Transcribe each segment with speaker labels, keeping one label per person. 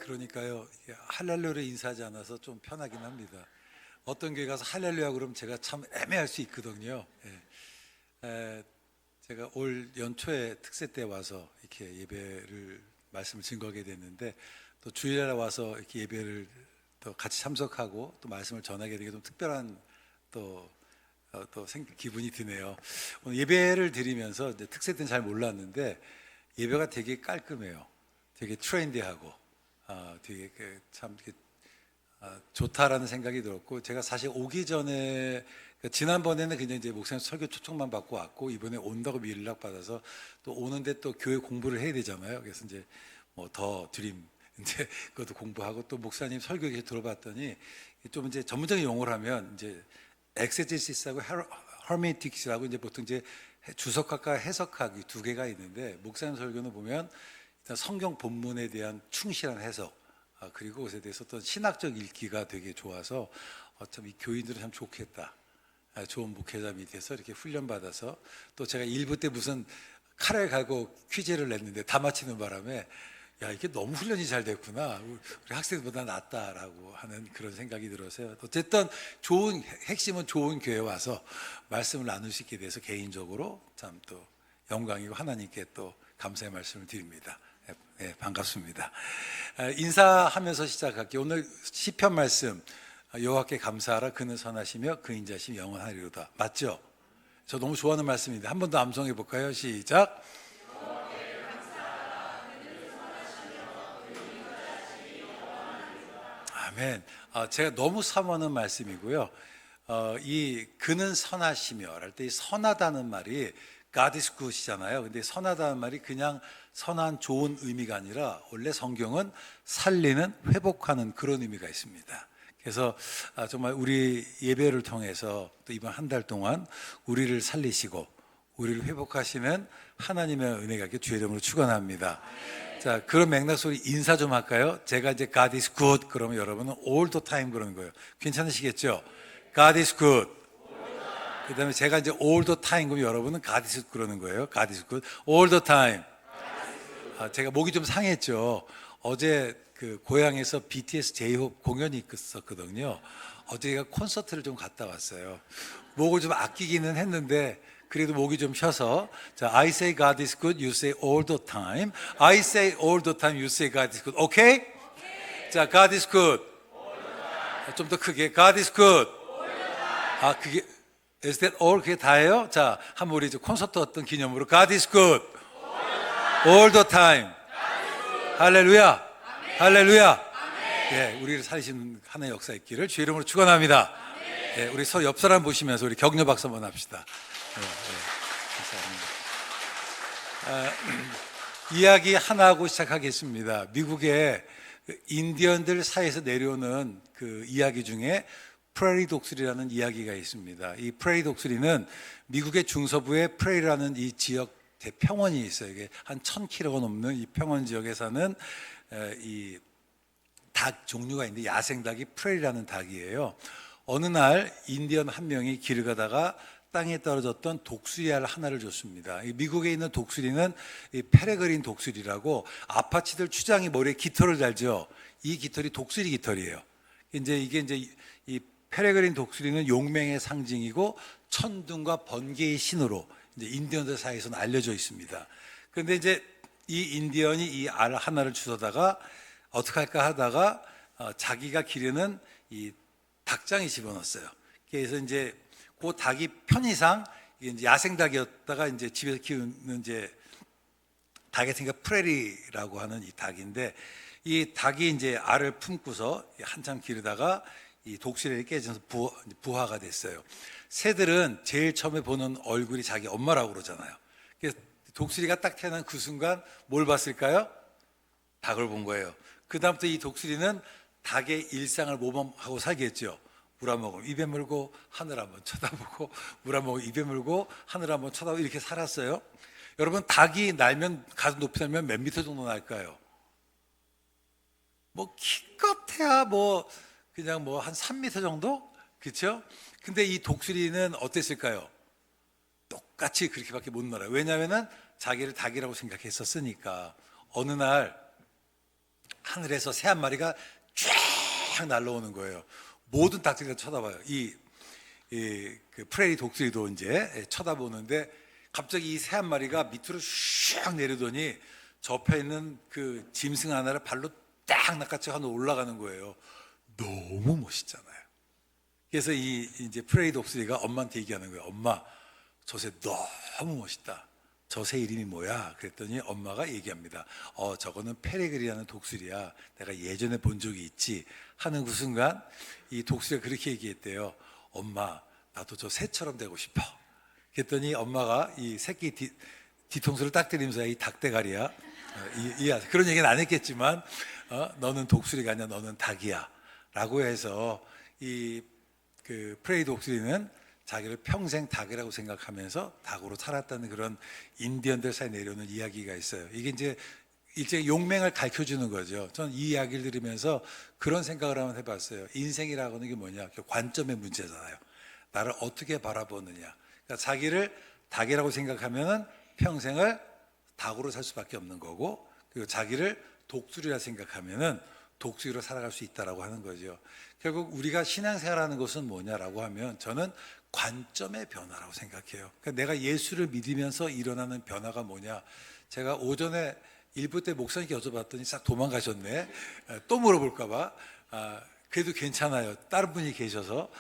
Speaker 1: 그러니까요, 이게 할렐루야를 인사하지 않아서 좀 편하긴 합니다. 어떤 교회 가서 할렐루야 그러면 제가 참 애매할 수 있거든요. 제가 올 연초에 특세 때 와서 이렇게 예배를 말씀을 증거하게 됐는데, 또 주일에 와서 이렇게 예배를 또 같이 참석하고 또 말씀을 전하게 되게 좀 특별한 또 기분이 드네요. 오늘 예배를 드리면서 이제 특세 때는 잘 몰랐는데 예배가 되게 깔끔해요. 되게 트렌디하고 되게 참 좋다라는 생각이 들었고, 제가 사실 오기 전에 지난번에는 그냥 이제 목사님 설교 초청만 받고 왔고, 이번에 온다고 미리 연락받아서 또 오는데 또 교회 공부를 해야 되잖아요. 그래서 이제 뭐 더 드림 이제 그것도 공부하고, 또 목사님 설교 이렇게 들어봤더니 좀 이제 전문적인 용어를 하면 이제 엑세제시스하고 허메틱스라고 이제 보통 이제 주석학과 해석학이 두 개가 있는데, 목사님 설교는 보면 일단 성경 본문에 대한 충실한 해석, 그리고 그것에 대해서 어떤 신학적 읽기가 되게 좋아서 참 이 교인들은 참 좋겠다, 좋은 목회자 밑에서 이렇게 훈련받아서, 또 제가 일부 때 무슨 칼을 갈고 퀴즈를 냈는데 다 맞히는 바람에 야, 이게 너무 훈련이 잘 됐구나, 우리 학생보다 낫다라고 하는 그런 생각이 들어서요. 어쨌든 핵심은 좋은 교회 와서 말씀을 나눌 수 있게 돼서 개인적으로 참 또 영광이고 하나님께 또 감사의 말씀을 드립니다. 네, 반갑습니다. 인사하면서 시작할게요. 오늘 시편 말씀, 여호와께 감사하라, 그는 선하시며 그 인자심 영원하리로다. 맞죠? 저 너무 좋아하는 말씀인데 한 번 더 암송해 볼까요? 시작. 아멘. 제가 너무 사모하는 말씀이고요. 이 그는 선하시며 할 때 이 선하다는 말이 God is good이잖아요. 근데 선하다는 말이 그냥 선한 좋은 의미가 아니라 원래 성경은 살리는, 회복하는 그런 의미가 있습니다. 그래서 정말 우리 예배를 통해서 또 이번 한 달 동안 우리를 살리시고 우리를 회복하시는 하나님의 은혜가 있게 주의 이름으로 축원합니다. 자, 그런 맥락 속에 인사 좀 할까요? 제가 이제 God is good 그러면 여러분은 all the time 그러는 거예요. 괜찮으시겠죠? God is good. 그 다음에 제가 이제 all the time 그러면 여러분은 God is good 그러는 거예요. God is good all the time. 제가 목이 좀 상했죠. 어제 그 고향에서 BTS J-Hope 공연이 있었거든요. 어제 제가 콘서트를 좀 갔다 왔어요. 목을 좀 아끼기는 했는데 그래도 목이 좀 쉬어서, 자, I say God is good, you say all the time. I say all the time, you say God is good. 오케이? 자, God is good. 좀 더 크게. God is good. 그게 is that all? 그게 다예요? 자, 한번 우리 이제 콘서트 어떤 기념으로 God is good. all the time. 할렐루야. 할렐루야. 예, 우리를 살리신 하나님의 역사 있기를 주의 이름으로 축원합니다. 예, 우리 서로 옆 사람 보시면서 우리 격려 박수 한번 합시다. 이야기 하나 하고 시작하겠습니다. 미국의 인디언들 사이에서 내려오는 그 이야기 중에 프레리 독수리라는 이야기가 있습니다. 이 프레리 독수리는 미국의 중서부에 프레리라는 이 지역 대평원이 있어요. 이게 한 1000km가 넘는 이 평원 지역에 사는 이 닭 종류가 있는데 야생닭이 프레리라는 닭이에요. 어느 날 인디언 한 명이 길을 가다가 땅에 떨어졌던 독수리알 하나를 줬습니다. 미국에 있는 독수리는 이 페레그린 독수리라고 아파치들 추장이 머리에 깃털을 달죠. 이 깃털이 독수리 깃털이에요. 이게 이 페레그린 독수리는 용맹의 상징이고 천둥과 번개의 신으로 이제 인디언들 사이에서는 알려져 있습니다. 그런데 이제 이 인디언이 이 알 하나를 주워다가 어떻게 할까 하다가 자기가 기르는 이 닭장에 집어넣었어요. 그래서 이제 그 닭이 편의상 이게 이제 야생 닭이었다가 이제 집에서 키우는 이제 닭이 생겨 프레리라고 하는 이 닭인데, 이 닭이 이제 알을 품고서 한참 기르다가 이 독수리에 깨져서 부화가 됐어요. 새들은 제일 처음에 보는 얼굴이 자기 엄마라고 그러잖아요. 그래서 독수리가 딱 태어난 그 순간 뭘 봤을까요? 닭을 본 거예요. 그 다음부터 이 독수리는 닭의 일상을 모범하고 살겠죠. 물 한 모금 입에 물고 하늘 한번 쳐다보고, 물 한 모금 입에 물고 하늘 한번 쳐다보고, 이렇게 살았어요. 여러분, 닭이 날면, 가슴 높이 날면 몇 미터 정도 날까요? 뭐 기껏해야 뭐 그냥 뭐 한 3미터 정도? 그렇죠? 근데 이 독수리는 어땠을까요? 똑같이 그렇게밖에 못 날아요. 왜냐하면 자기를 닭이라고 생각했었으니까. 어느 날 하늘에서 새 한 마리가 쫙 날라오는 거예요. 모든 닭들이 쳐다봐요. 그 프레리 독수리도 이제 쳐다보는데 갑자기 이 새 한 마리가 밑으로 슉 내리더니 접해 있는 그 짐승 하나를 발로 딱 낚아채고 하늘 올라가는 거예요. 너무 멋있잖아요. 그래서 이제 프레리 독수리가 엄마한테 얘기하는 거예요. 엄마, 저 새 너무 멋있다. 저 새 이름이 뭐야? 그랬더니 엄마가 얘기합니다. 저거는 페레그리라는 독수리야. 내가 예전에 본 적이 있지. 하는 그 순간 이 독수리가 그렇게 얘기했대요. 엄마, 나도 저 새처럼 되고 싶어. 그랬더니 엄마가 이 새끼 뒤통수를 딱 때리면서 이 닭대가리야. 그런 얘기는 안 했겠지만 너는 독수리가 아니야. 너는 닭이야. 라고 해서 그 프레이 독수리는 자기를 평생 닭이라고 생각하면서 닭으로 살았다는 그런 인디언들 사이에 내려오는 이야기가 있어요. 이게 이제 일종의 용맹을 가르쳐주는 거죠. 저는 이 이야기를 들으면서 그런 생각을 한번 해봤어요. 인생이라고 하는 게 뭐냐? 관점의 문제잖아요. 나를 어떻게 바라보느냐. 그러니까 자기를 닭이라고 생각하면 평생을 닭으로 살 수밖에 없는 거고, 그리고 자기를 독수리라 생각하면 독수리로 살아갈 수 있다라고 하는 거죠. 결국 우리가 신앙생활하는 것은 뭐냐라고 하면 저는 관점의 변화라고 생각해요. 그러니까 내가 예수를 믿으면서 일어나는 변화가 뭐냐. 제가 오전에 일부 때 목사님께 여쭤봤더니 싹 도망가셨네. 또 물어볼까 봐. 그래도 괜찮아요. 다른 분이 계셔서.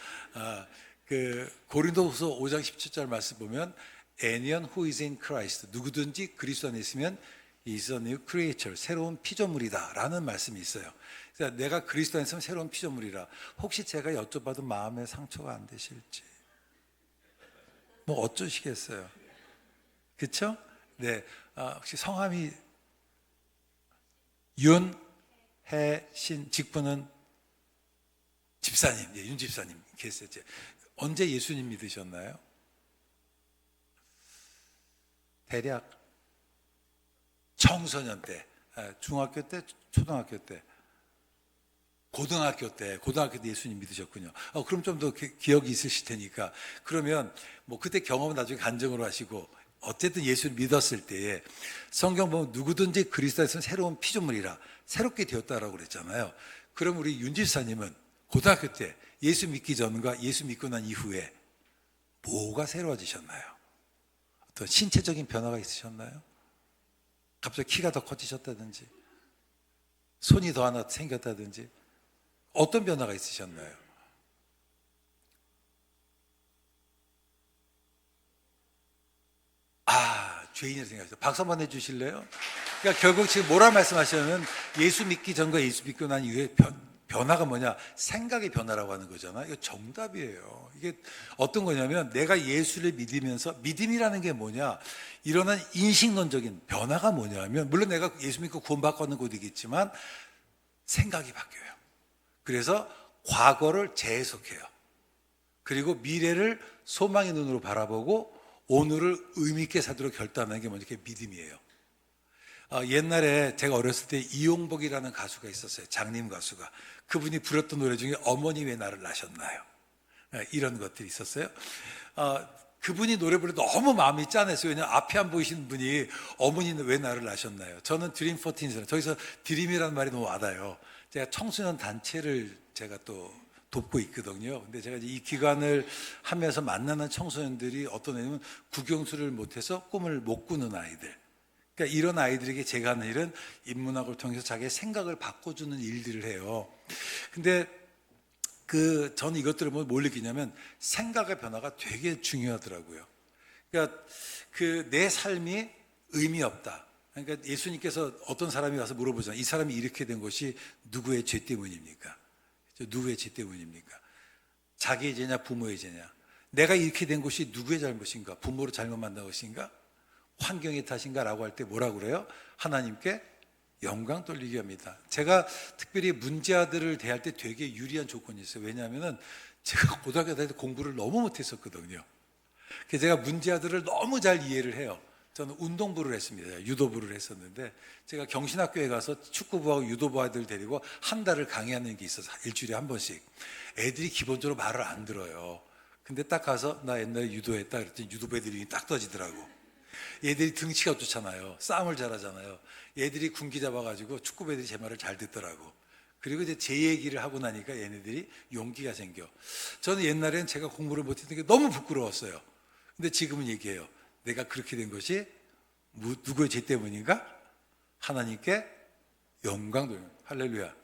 Speaker 1: 그 고린도후서 5장 17절 말씀 보면 Anyone who is in Christ, 누구든지 그리스도 안에 있으면 is a new creature, 새로운 피조물이다 라는 말씀이 있어요. 그래서 내가 그리스도 안에 있으면 새로운 피조물이라. 혹시 제가 여쭤봐도 마음에 상처가 안 되실지 뭐 어쩌시겠어요? 그렇죠? 네. 혹시 성함이 윤혜신, 직분은 집사님, 윤 집사님 계세요. 언제 예수님 믿으셨나요? 대략 청소년 때, 중학교 때, 초등학교 때, 고등학교 때 예수님 믿으셨군요. 그럼 좀 더 기억이 있으실 테니까. 그러면 뭐 그때 경험은 나중에 간증으로 하시고, 어쨌든 예수를 믿었을 때에 성경 보면 누구든지 그리스도에서는 새로운 피조물이라, 새롭게 되었다라고 그랬잖아요. 그럼 우리 윤 집사님은 고등학교 때 예수 믿기 전과 예수 믿고 난 이후에 뭐가 새로워지셨나요? 어떤 신체적인 변화가 있으셨나요? 갑자기 키가 더 커지셨다든지, 손이 더 하나 생겼다든지, 어떤 변화가 있으셨나요? 죄인이라고 생각하셨어요. 박수 한번 해주실래요? 그러니까 결국 지금 뭐라 말씀하시냐면 예수 믿기 전과 예수 믿고 난 이후에 변화가 뭐냐? 생각의 변화라고 하는 거잖아요. 이거 정답이에요. 이게 어떤 거냐면 내가 예수를 믿으면서, 믿음이라는 게 뭐냐? 일어난 인식론적인 변화가 뭐냐면, 물론 내가 예수 믿고 구원받고 하는 곳이겠지만 생각이 바뀌어요. 그래서 과거를 재해석해요. 그리고 미래를 소망의 눈으로 바라보고 오늘을 의미 있게 살도록 결단하는 게 뭐냐? 믿음이에요. 옛날에 제가 어렸을 때 이용복이라는 가수가 있었어요. 장님 가수가. 그분이 부렸던 노래 중에 어머니 왜 나를 낳으셨나요? 이런 것들이 있었어요. 그분이 노래 부르 너무 마음이 짠했어요. 왜냐하면 앞에 안 보이시는 분이 어머니는 왜 나를 낳으셨나요? 저는 드림 14, 저기서 드림이라는 말이 너무 와닿아요. 제가 청소년 단체를 제가 또 돕고 있거든요. 근데 제가 이 기간을 하면서 만나는 청소년들이 어떤 애냐면 국영수를 못해서 꿈을 못 꾸는 아이들. 그러니까 이런 아이들에게 제가 하는 일은 인문학을 통해서 자기의 생각을 바꿔주는 일들을 해요. 근데 저는 이것들을 뭘 느끼냐면 생각의 변화가 되게 중요하더라고요. 그러니까 내 삶이 의미 없다. 그러니까 예수님께서 어떤 사람이 와서 물어보잖아요. 이 사람이 이렇게 된 것이 누구의 죄 때문입니까? 누구의 죄 때문입니까? 자기의 죄냐 부모의 죄냐? 내가 이렇게 된 것이 누구의 잘못인가? 부모를 잘못 만난 것인가? 환경의 탓인가? 라고 할 때 뭐라고 그래요? 하나님께 영광 돌리게 합니다. 제가 특별히 문제아들을 대할 때 되게 유리한 조건이 있어요. 왜냐하면 제가 고등학교 다닐 때 공부를 너무 못했었거든요. 그래서 제가 문제아들을 너무 잘 이해를 해요. 저는 운동부를 했습니다. 유도부를 했었는데 제가 경신학교에 가서 축구부하고 유도부 아이들 데리고 한 달을 강의하는 게 있어서 일주일에 한 번씩. 애들이 기본적으로 말을 안 들어요. 근데 딱 가서 나 옛날에 유도했다 그랬더니 유도부 애들이 딱 떠지더라고. 얘들이 등치가 좋잖아요. 싸움을 잘하잖아요. 얘들이 군기 잡아가지고 축구부애들이 제 말을 잘 듣더라고. 그리고 이제 제 얘기를 하고 나니까 얘네들이 용기가 생겨. 저는 옛날엔 제가 공부를 못했던 게 너무 부끄러웠어요. 근데 지금은 얘기해요. 내가 그렇게 된 것이 누구의 죄 때문인가? 하나님께 영광 돌려. 할렐루야.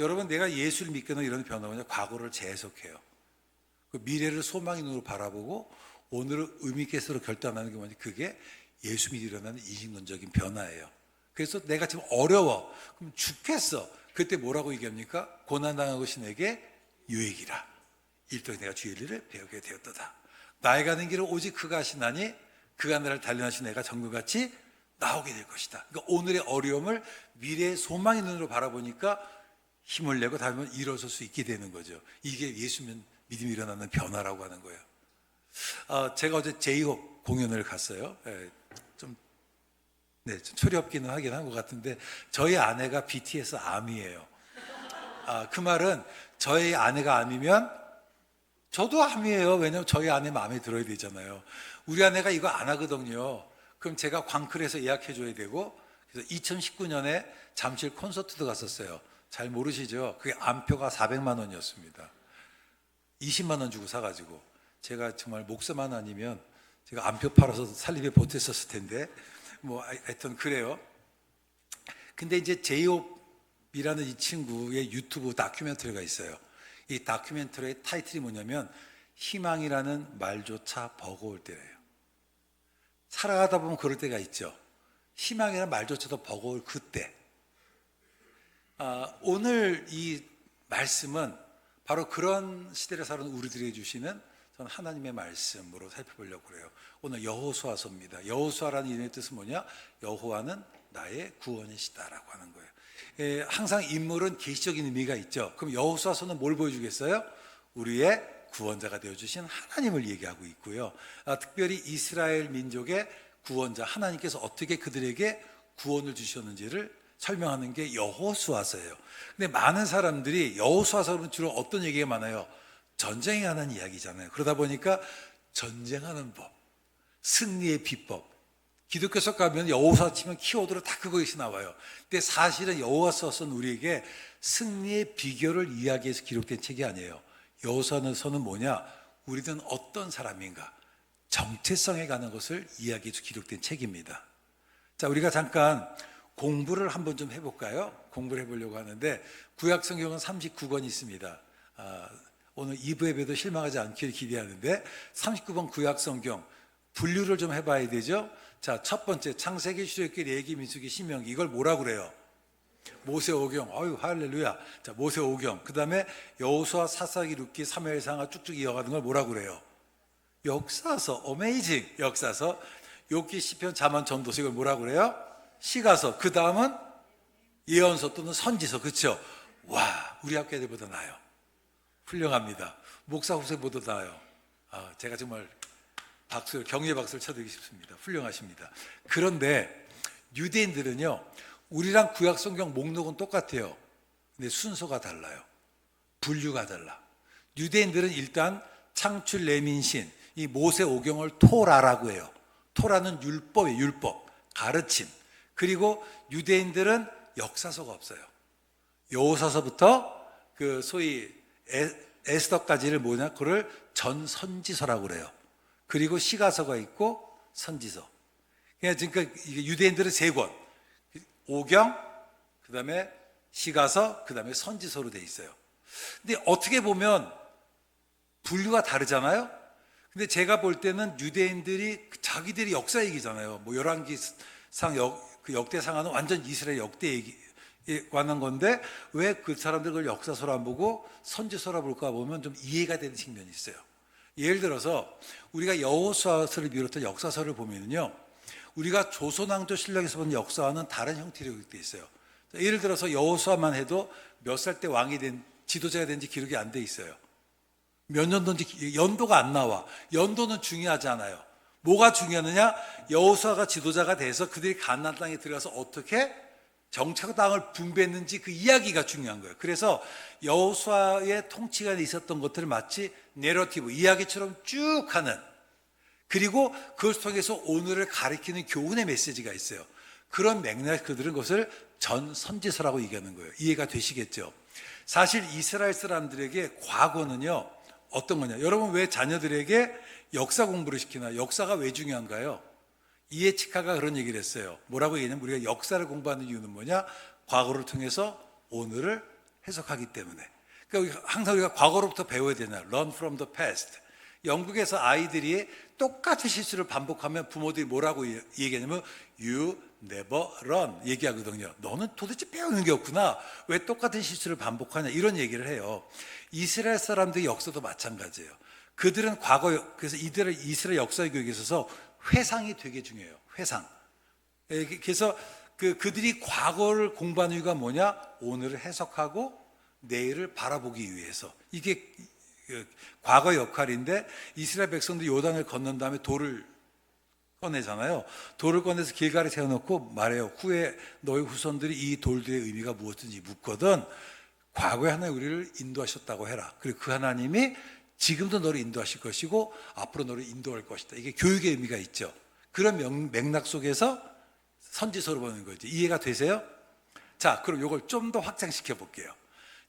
Speaker 1: 여러분, 내가 예수를 믿거나 이런 변화는 과거를 재해석해요. 그 미래를 소망의 눈으로 바라보고 오늘을 의미 있게 서로 결단하는 게 뭐냐? 그게 예수 믿으러 일어나는 이중론적인 변화예요. 그래서 내가 지금 어려워. 그럼 죽겠어. 그때 뭐라고 얘기합니까? 고난당한 것이 내게 유익이라. 일동 내가 주의 일을 배우게 되었도다. 나의 가는 길을 오직 그가 하시나니 그가 나를 단련하신 내가 정금같이 나오게 될 것이다. 그러니까 오늘의 어려움을 미래의 소망의 눈으로 바라보니까 힘을 내고 다음에 일어설 수 있게 되는 거죠. 이게 예수 믿음이 일어나는 변화라고 하는 거예요. 제가 어제 제이홉 공연을 갔어요. 좀 철이 없기는 하긴 한 것 같은데 저희 아내가 BTS 아미예요. 그 말은 저희 아내가 아미면 저도 아미예요. 왜냐하면 저희 아내 마음에 들어야 되잖아요. 우리 아내가 이거 안 하거든요. 그럼 제가 광클에서 예약해 줘야 되고, 그래서 2019년에 잠실 콘서트도 갔었어요. 잘 모르시죠? 그게 안표가 400만 원이었습니다. 20만 원 주고 사가지고 제가 정말 목사만 아니면 제가 안표 팔아서 살림에 보탰었을 텐데 하여튼 그래요. 근데 이제 제이홉이라는 이 친구의 유튜브 다큐멘터리가 있어요. 이 다큐멘터리의 타이틀이 뭐냐면 희망이라는 말조차 버거울 때래요. 살아가다 보면 그럴 때가 있죠. 희망이라는 말조차도 버거울 그때. 오늘 이 말씀은 바로 그런 시대를 사는 우리들에게 주시는 저는 하나님의 말씀으로 살펴보려고 그래요. 오늘 여호수아서입니다. 여호수아라는 이름의 뜻은 뭐냐? 여호와는 나의 구원이시다라고 하는 거예요. 항상 인물은 계시적인 의미가 있죠. 그럼 여호수아서는 뭘 보여주겠어요? 우리의 구원자가 되어주신 하나님을 얘기하고 있고요. 특별히 이스라엘 민족의 구원자 하나님께서 어떻게 그들에게 구원을 주셨는지를 설명하는 게 여호수아서예요. 근데 많은 사람들이 여호수아서는 주로 어떤 얘기가 많아요? 전쟁에 관한 이야기잖아요. 그러다 보니까 전쟁하는 법, 승리의 비법. 기독교서 가면 여호수아 치면 키워드로 다 그것이 나와요. 근데 사실은 여호수아서는 우리에게 승리의 비결을 이야기해서 기록된 책이 아니에요. 여호수아서는 뭐냐? 우리는 어떤 사람인가? 정체성에 관한 것을 이야기해서 기록된 책입니다. 자, 우리가 잠깐 공부를 한번 좀 해볼까요? 공부를 해보려고 하는데 구약 성경은 39권 있습니다. 오늘 2부 예배도 실망하지 않기를 기대하는데 39번 구약 성경 분류를 좀 해봐야 되죠. 자, 첫 번째 창세기, 출애굽기, 레위기, 민수기, 신명기 이걸 뭐라 그래요? 모세오경. 아유 할렐루야. 자, 모세오경. 그 다음에 여호수아, 사사기, 룻기, 사무엘상하 쭉쭉 이어가는 걸 뭐라 그래요? 역사서. 어메이징. 역사서. 욥기, 시편, 잠언, 전도서 이걸 뭐라 그래요? 시가서. 그 다음은 예언서 또는 선지서. 그렇죠? 와, 우리 학교 애들보다 나아요. 훌륭합니다. 목사 후세보다 나아요. 제가 정말 격려 박수를 쳐드리고 싶습니다. 훌륭하십니다. 그런데 유대인들은요, 우리랑 구약 성경 목록은 똑같아요. 근데 순서가 달라요. 분류가 달라. 유대인들은 일단 창출, 레민신, 이 모세오경을 토라라고 해요. 토라는 율법이에요. 율법, 가르침. 그리고 유대인들은 역사서가 없어요. 여호사서부터 그 소위 에스더까지를 뭐냐? 그걸 전선지서라고 그래요. 그리고 시가서가 있고 선지서. 그러니까 유대인들은 세 권. 오경, 그 다음에 시가서, 그 다음에 선지서로 돼 있어요. 근데 어떻게 보면 분류가 다르잖아요. 근데 제가 볼 때는 유대인들이 자기들이 역사 얘기잖아요. 뭐 열왕기상 그 역대상하는 완전 이스라엘 역대 얘기에 관한 건데 왜 그 사람들 그걸 역사서로 안 보고 선지서로 볼까 보면 좀 이해가 되는 측면이 있어요. 예를 들어서 우리가 여호수아서를 비롯한 역사서를 보면요, 우리가 조선왕조 신락에서 본 역사와는 다른 형태로 기록되어 있어요. 예를 들어서 여호수아만 해도 몇 살 때 왕이 된 지도자가 된지 기록이 안 돼 있어요. 몇 년도인지 연도가 안 나와. 연도는 중요하지 않아요. 뭐가 중요하느냐? 여호수아가 지도자가 돼서 그들이 가나안 땅에 들어가서 어떻게 정착 땅을 분배했는지 그 이야기가 중요한 거예요. 그래서 여호수아의 통치가 있었던 것들을 마치 내러티브, 이야기처럼 쭉 하는 그리고 그걸 통해서 오늘을 가리키는 교훈의 메시지가 있어요. 그런 맥락 그들은 그것을 전 선지서라고 얘기하는 거예요. 이해가 되시겠죠? 사실 이스라엘 사람들에게 과거는요, 어떤 거냐? 여러분 왜 자녀들에게 역사 공부를 시키나? 역사가 왜 중요한가요? 이에치카가 그런 얘기를 했어요. 뭐라고 얘기하냐면 우리가 역사를 공부하는 이유는 뭐냐? 과거를 통해서 오늘을 해석하기 때문에. 그러니까 항상 우리가 과거로부터 배워야 되나? Learn from the past. 영국에서 아이들이 똑같은 실수를 반복하면 부모들이 뭐라고 얘기하냐면 You never learn 얘기하거든요. 너는 도대체 배우는 게 없구나. 왜 똑같은 실수를 반복하냐 이런 얘기를 해요. 이스라엘 사람들의 역사도 마찬가지예요. 그들은 과거, 그래서 이스라엘 역사 교육에 있어서 회상이 되게 중요해요. 회상. 그래서 그들이 과거를 공부하는 이유가 뭐냐? 오늘을 해석하고 내일을 바라보기 위해서. 이게 과거 역할인데 이스라엘 백성들이 요단을 건넌 다음에 돌을 꺼내잖아요. 돌을 꺼내서 길가에 세워놓고 말해요. 후에 너희 후손들이 이 돌들의 의미가 무엇인지 묻거든 과거에 하나님 우리를 인도하셨다고 해라. 그리고 그 하나님이 지금도 너를 인도하실 것이고 앞으로 너를 인도할 것이다. 이게 교육의 의미가 있죠. 그런 맥락 속에서 선지서로 보는 거죠. 이해가 되세요? 자, 그럼 이걸 좀 더 확장시켜 볼게요.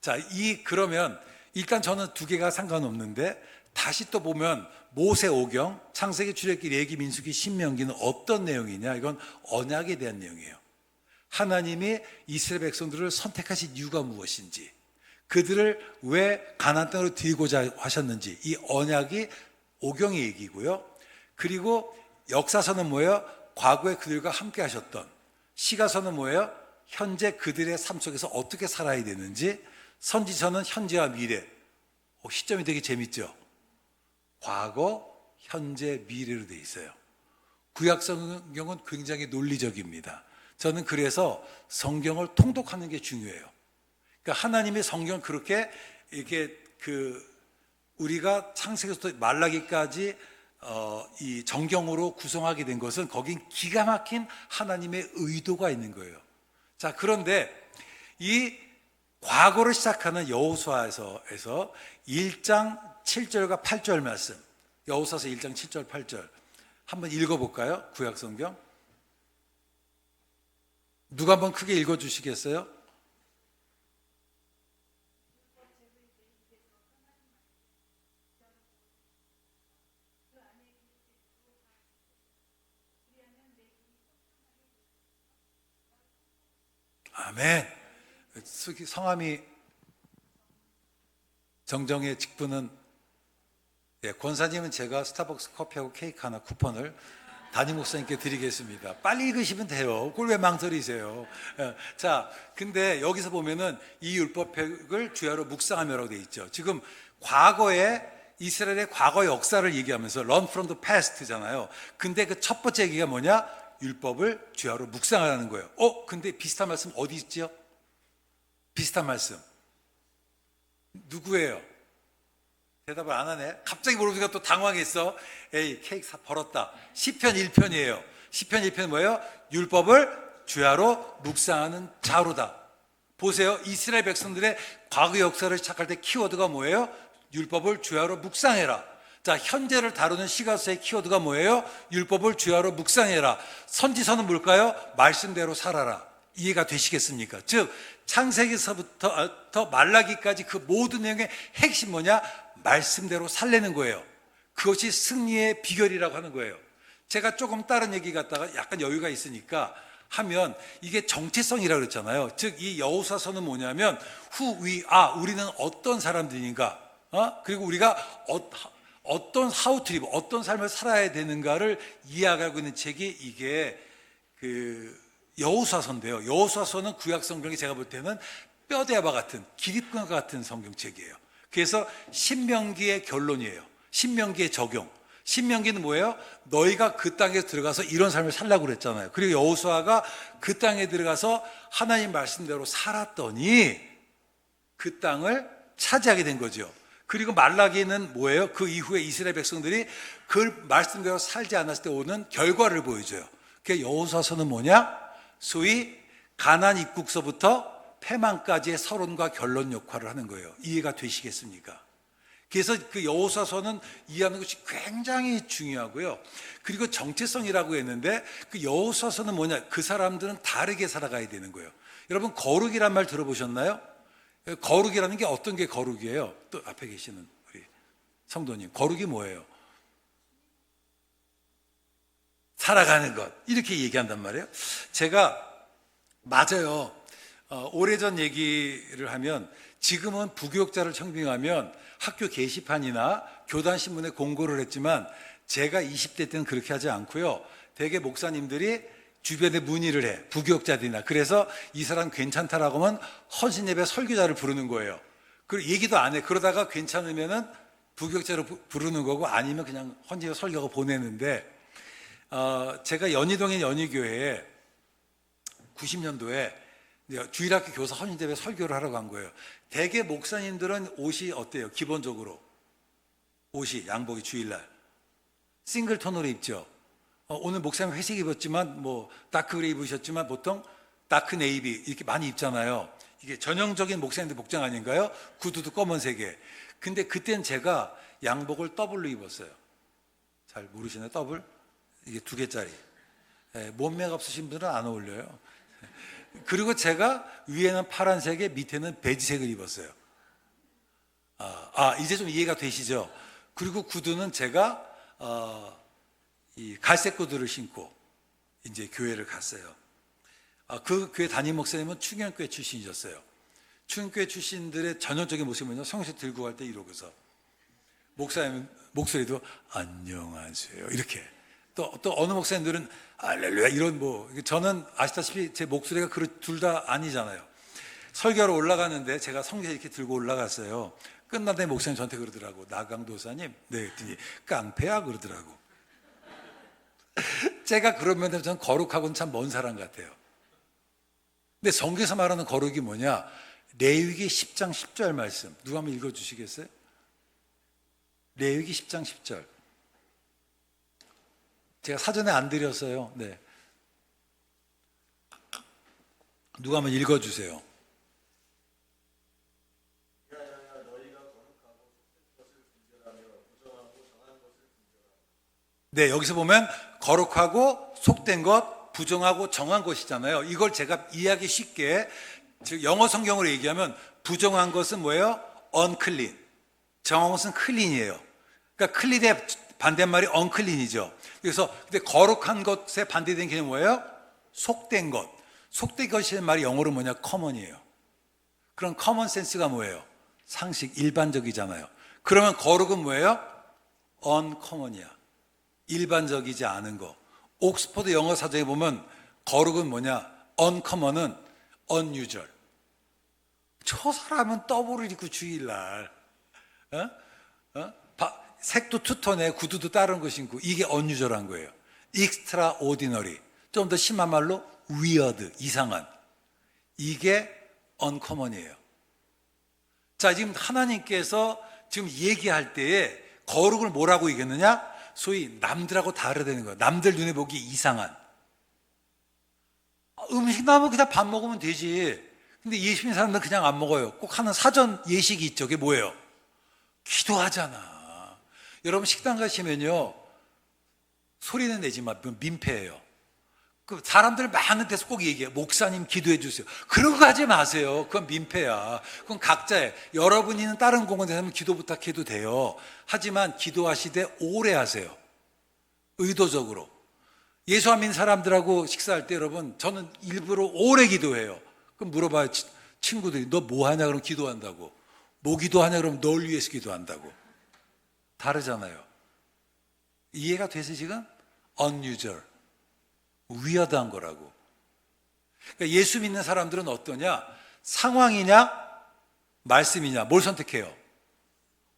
Speaker 1: 자, 그러면 일단 저는 두 개가 상관없는데 다시 또 보면 모세오경, 창세기, 출애굽기, 레위기, 민수기, 신명기는 어떤 내용이냐? 이건 언약에 대한 내용이에요. 하나님이 이스라엘 백성들을 선택하신 이유가 무엇인지, 그들을 왜 가나안 땅으로 드리고자 하셨는지, 이 언약이 오경의 얘기고요. 그리고 역사서는 뭐예요? 과거에 그들과 함께 하셨던. 시가서는 뭐예요? 현재 그들의 삶 속에서 어떻게 살아야 되는지. 선지서는 현재와 미래. 시점이 되게 재밌죠? 과거, 현재, 미래로 되어 있어요. 구약 성경은 굉장히 논리적입니다. 저는 그래서 성경을 통독하는 게 중요해요. 그러니까 하나님의 성경을 그렇게 이렇게 우리가 창세기부터 말라기까지 이 정경으로 구성하게 된 것은 거긴 기가 막힌 하나님의 의도가 있는 거예요. 자, 그런데 이 과거를 시작하는 여호수아에서 1장 7절과 8절 말씀, 여호수아서 1장 7절 8절 한번 읽어볼까요? 구약 성경 누가 한번 크게 읽어주시겠어요? 아멘. 성함이 정정의 직분은 권사님은 제가 스타벅스 커피하고 케이크 하나 쿠폰을 담임 목사님께 드리겠습니다. 빨리 읽으시면 돼요. 그걸 왜 망설이세요? 자, 근데 여기서 보면은 이 율법책을 주야로 묵상하며라고 되어 있죠. 지금 과거에 이스라엘의 과거 역사를 얘기하면서 Learn from the past잖아요. 근데 그 첫 번째 얘기가 뭐냐? 율법을 주야로 묵상하라는 거예요. 근데 비슷한 말씀 어디 있죠? 비슷한 말씀 누구예요? 대답을 안 하네. 갑자기 물어보니까 또 당황했어. 에이, 케이크 벌었다. 시편 1편이에요. 시편 1편 뭐예요? 율법을 주야로 묵상하는 자로다. 보세요. 이스라엘 백성들의 과거 역사를 시작할 때 키워드가 뭐예요? 율법을 주야로 묵상해라. 자, 현재를 다루는 시가서의 키워드가 뭐예요? 율법을 주야로 묵상해라. 선지서는 뭘까요? 말씀대로 살아라. 이해가 되시겠습니까? 즉 창세기서부터 말라기까지 그 모든 내용의 핵심 뭐냐? 말씀대로 살려는 거예요. 그것이 승리의 비결이라고 하는 거예요. 제가 조금 다른 얘기 갖다가 약간 여유가 있으니까 하면 이게 정체성이라고 그랬잖아요. 즉 이 여호수아서는 뭐냐면 우리는 어떤 사람들인가, 그리고 우리가 어떤 how to live, 어떤 삶을 살아야 되는가를 이해하고 있는 책이 이게 여호수아서인데요. 여호수아서는 구약 성경이 제가 볼 때는 뼈대와 같은 기립근과 같은 성경책이에요. 그래서 신명기의 결론이에요. 신명기의 적용. 신명기는 뭐예요? 너희가 그 땅에 들어가서 이런 삶을 살라고 그랬잖아요. 그리고 여호수아가 그 땅에 들어가서 하나님 말씀대로 살았더니 그 땅을 차지하게 된 거죠. 그리고 말라기는 뭐예요? 그 이후에 이스라엘 백성들이 그 말씀대로 살지 않았을 때 오는 결과를 보여줘요. 그게 여호수아서는 뭐냐? 소위 가나안 입국서부터 패망까지의 서론과 결론 역할을 하는 거예요. 이해가 되시겠습니까? 그래서 그 여호수아서는 이해하는 것이 굉장히 중요하고요. 그리고 정체성이라고 했는데 그 여호수아서는 뭐냐? 그 사람들은 다르게 살아가야 되는 거예요. 여러분 거룩이란 말 들어보셨나요? 거룩이라는 게 어떤 게 거룩이에요? 또 앞에 계시는 우리 성도님, 거룩이 뭐예요? 살아가는 것, 이렇게 얘기한단 말이에요. 제가 맞아요. 오래전 얘기를 하면 지금은 부교육자를 청빙하면 학교 게시판이나 교단 신문에 공고를 했지만 제가 20대 때는 그렇게 하지 않고요. 대개 목사님들이 주변에 문의를 해, 부교육자들이나. 그래서 이 사람 괜찮다라고 하면 헌신예배 설교자를 부르는 거예요. 그리고 얘기도 안 해. 그러다가 괜찮으면은 부교육자로 부르는 거고, 아니면 그냥 헌신예배 설교하고 보내는데, 제가 연희동의 연희교회에 90년도에 주일학교 교사 헌신예배 설교를 하러 간 거예요. 대개 목사님들은 옷이 어때요? 기본적으로 옷이, 양복이 주일날 싱글톤으로 입죠. 오늘 목사님 회색 입었지만 뭐 다크 그레이 입으셨지만 보통 다크 네이비 이렇게 많이 입잖아요. 이게 전형적인 목사님들 복장 아닌가요? 구두도 검은색에. 근데 그땐 제가 양복을 더블로 입었어요. 잘 모르시나요? 더블? 이게 2개짜리. 몸매가 없으신 분들은 안 어울려요. 그리고 제가 위에는 파란색에 밑에는 베지색을 입었어요. 이제 좀 이해가 되시죠? 그리고 구두는 제가 이 갈색 구두를 신고 이제 교회를 갔어요. 그 교회 담임 목사님은 충현교회 출신이셨어요. 충현교회 출신들의 전형적인 모습은요, 성시 들고 갈 때 이러고서, 목사님 목소리도 안녕하세요 이렇게. 또 어느 목사님들은 할렐루야 이런 저는 아시다시피 제 목소리가 둘 다 아니잖아요. 설교하러 올라가는데 제가 성경 이렇게 들고 올라갔어요. 끝나더니 목사님 저한테 그러더라고. 나강도사님, 네, 그랬더니 깡패야 그러더라고. 제가 그러면 저는 거룩하고는 참 먼 사람 같아요. 근데 성경에서 말하는 거룩이 뭐냐? 레위기 10장 10절 말씀 누가 한번 읽어주시겠어요? 레위기 10장 10절. 제가 사전에 안 드렸어요. 네. 누가 한번 읽어주세요. 네, 여기서 보면 거룩하고 속된 것, 부정하고 정한 것이잖아요. 이걸 제가 이해하기 쉽게, 즉 영어 성경으로 얘기하면 부정한 것은 뭐예요? unclean. 정한 것은 clean이에요. 그러니까 clean의 반대말이 unclean이죠. 그래서 근데 거룩한 것에 반대된 개념이 뭐예요? 속된 것. 속된 것이라는 말이 영어로 뭐냐? common이에요. 그럼 common sense가 뭐예요? 상식, 일반적이잖아요. 그러면 거룩은 뭐예요? uncommon이야. 일반적이지 않은 거. 옥스퍼드 영어 사전에 보면 거룩은 뭐냐? uncommon은 unusual. 저 사람은 더블을 입고 주일날 색도 투톤에 구두도 다른 거 신고, 이게 unusual한 거예요. extraordinary, 좀 더 심한 말로 weird, 이상한. 이게 uncommon이에요. 자, 지금 하나님께서 지금 얘기할 때에 거룩을 뭐라고 얘기했느냐? 소위 남들하고 다르다는 거예요. 남들 눈에 보기 이상한. 음식 나오면 그냥 밥 먹으면 되지. 근데 예수 믿는 사람들은 그냥 안 먹어요. 꼭 하는 사전 예식이 있죠. 그게 뭐예요? 기도하잖아. 여러분 식당 가시면요, 소리는 내지만 민폐예요. 그 사람들 많은 데서 꼭 얘기해요. 목사님 기도해 주세요. 그런 거 하지 마세요. 그건 민폐야. 그건 각자의, 여러분이 있는 다른 공간에 가면 기도 부탁해도 돼요. 하지만 기도하시되 오래 하세요. 의도적으로. 예수 안 믿는 사람들하고 식사할 때 여러분, 저는 일부러 오래 기도해요. 그럼 물어봐요. 친구들이 너 뭐 하냐? 그러면 기도한다고. 뭐 기도하냐? 그러면 널 위해서 기도한다고. 다르잖아요. 이해가 돼서 지금? unusual. 위하다한 거라고. 그러니까 예수 믿는 사람들은 어떠냐? 상황이냐? 말씀이냐? 뭘 선택해요?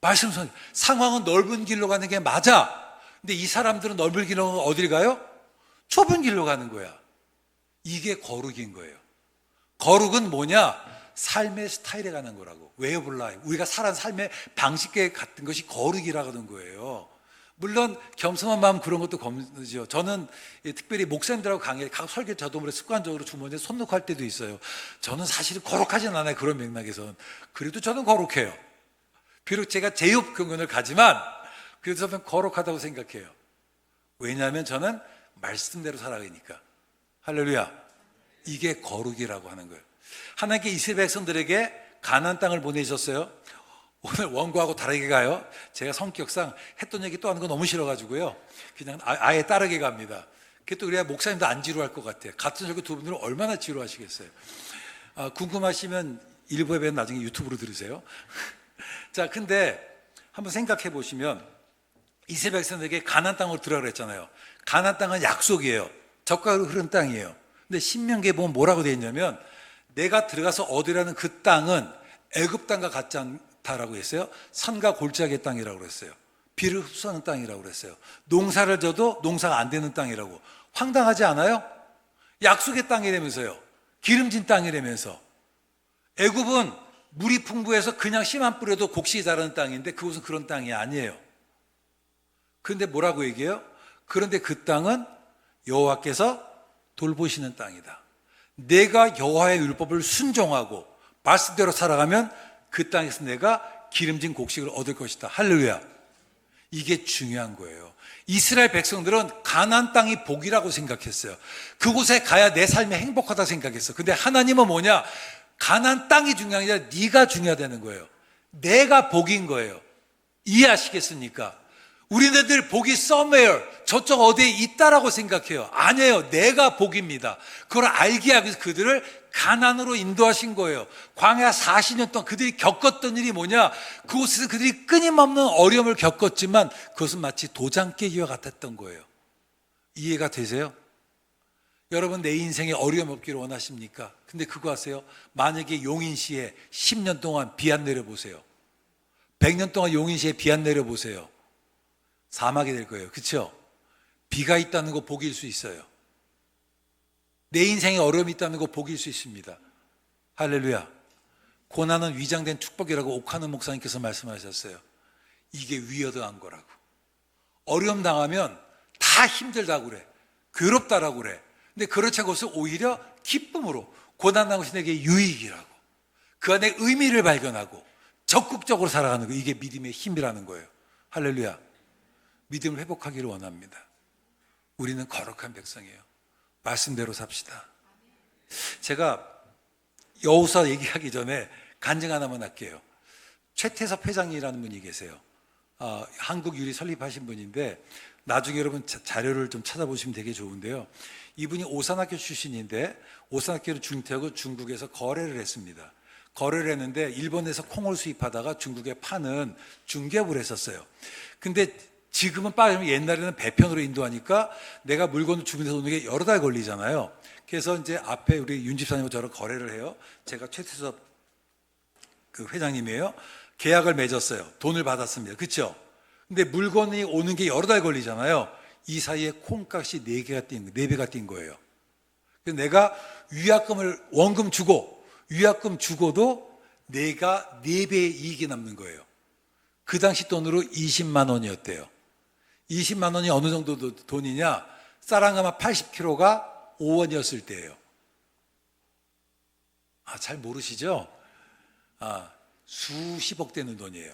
Speaker 1: 말씀 선택. 상황은 넓은 길로 가는 게 맞아. 근데 이 사람들은 넓은 길로 어딜 가요? 좁은 길로 가는 거야. 이게 거룩인 거예요. 거룩은 뭐냐? 삶의 스타일에 가는 거라고. Way of life. 우리가 살아온 삶의 방식에 같은 것이 거룩이라고 하는 거예요. 물론 겸손한 마음 그런 것도 검죠. 저는 특별히 목사님들하고 강의, 각 설교 저도 습관적으로 주머니에 손 넣고 할 때도 있어요. 저는 사실 거룩하진 않아요. 그런 맥락에서는. 그래도 저는 거룩해요. 비록 제가 제육 근근을 가지만 그래서 저는 거룩하다고 생각해요. 왜냐하면 저는 말씀대로 살아가니까. 할렐루야. 이게 거룩이라고 하는 거예요. 하나님께 이스라엘 백성들에게 가나안 땅을 보내셨어요. 오늘 원고하고 다르게 가요. 제가 성격상 했던 얘기 또 하는 거 너무 싫어가지고요. 그냥 아예 따르게 갑니다. 그게 또 그래야 목사님도 안 지루할 것 같아요. 같은 설교 두 분들은 얼마나 지루하시겠어요. 궁금하시면 일부 예배는 나중에 유튜브로 들으세요. 자, 근데 한번 생각해 보시면 이스라엘 백성들에게 가나안 땅으로 들어가라 그랬잖아요. 가나안 땅은 약속이에요. 젖가로 흐른 땅이에요. 근데 신명기에 보면 뭐라고 되어 있냐면 내가 들어가서 얻으려는 그 땅은 애굽 땅과 같지 않다라고 했어요. 산과 골짜기의 땅이라고 그랬어요. 비를 흡수하는 땅이라고 그랬어요. 농사를 져도 농사가 안 되는 땅이라고. 황당하지 않아요? 약속의 땅이라면서요. 기름진 땅이라면서. 애굽은 물이 풍부해서 그냥 씨만 뿌려도 곡식이 자라는 땅인데 그곳은 그런 땅이 아니에요. 그런데 뭐라고 얘기해요? 그런데 그 땅은 여호와께서 돌보시는 땅이다. 내가 여호와의 율법을 순종하고 말씀대로 살아가면 그 땅에서 내가 기름진 곡식을 얻을 것이다. 할렐루야. 이게 중요한 거예요. 이스라엘 백성들은 가나안 땅이 복이라고 생각했어요. 그곳에 가야 내 삶이 행복하다 생각했어. 근데 하나님은 뭐냐? 가나안 땅이 중요한 게 아니라 네가 중요하다는 거예요. 내가 복인 거예요. 이해하시겠습니까? 우리네들 복이 somewhere, 저쪽 어디에 있다라고 생각해요. 아니에요. 내가 복입니다. 그걸 알게 하기 위해서 그들을 가나안으로 인도하신 거예요. 광야 40년 동안 그들이 겪었던 일이 뭐냐? 그곳에서 그들이 끊임없는 어려움을 겪었지만 그것은 마치 도장 깨기와 같았던 거예요. 이해가 되세요? 여러분 내 인생에 어려움 없기를 원하십니까? 근데 그거 아세요? 만약에 용인시에 10년 동안 비 안 내려보세요. 100년 동안 용인시에 비 안 내려보세요. 사막이 될 거예요. 그렇죠? 비가 있다는 거 복일 수 있어요. 내 인생에 어려움이 있다는 거 복일 수 있습니다. 할렐루야. 고난은 위장된 축복이라고 옥하는 목사님께서 말씀하셨어요. 이게 위어드한 거라고. 어려움 당하면 다 힘들다고 그래. 괴롭다라고 그래. 근데 그렇지 않고 오히려 기쁨으로 고난 당한 것이 유익이라고. 그 안에 의미를 발견하고 적극적으로 살아가는 거. 이게 믿음의 힘이라는 거예요. 할렐루야. 믿음을 회복하기를 원합니다. 우리는 거룩한 백성이에요. 말씀대로 삽시다. 제가 여호수아 얘기하기 전에 간증 하나만 할게요. 최태섭 회장이라는 분이 계세요. 한국유리 설립하신 분인데 나중에 여러분 자료를 좀 찾아보시면 되게 좋은데요. 이분이 오산학교 출신인데 오산학교를 중퇴하고 중국에서 거래를 했습니다. 거래를 했는데 일본에서 콩을 수입하다가 중국에 파는 중개업을 했었어요. 근데 지금은 빠지면 옛날에는 배편으로 인도하니까 내가 물건을 주문해서 오는 게 여러 달 걸리잖아요. 그래서 이제 앞에 우리 윤 집사님과 저랑 거래를 해요. 제가 최태섭 그 회장님이에요. 계약을 맺었어요. 돈을 받았습니다. 그렇죠? 근데 물건이 오는 게 여러 달 걸리잖아요. 이 사이에 콩값이 4배가 뛴 거예요. 그래서 내가 위약금을 원금 주고 위약금 주고도 내가 4배의 이익이 남는 거예요. 그 당시 돈으로 20만 원이었대요. 20만 원이 어느 정도 돈이냐? 쌀한가마 80kg가 5원이었을 때예요. 잘 모르시죠? 수십억 되는 돈이에요.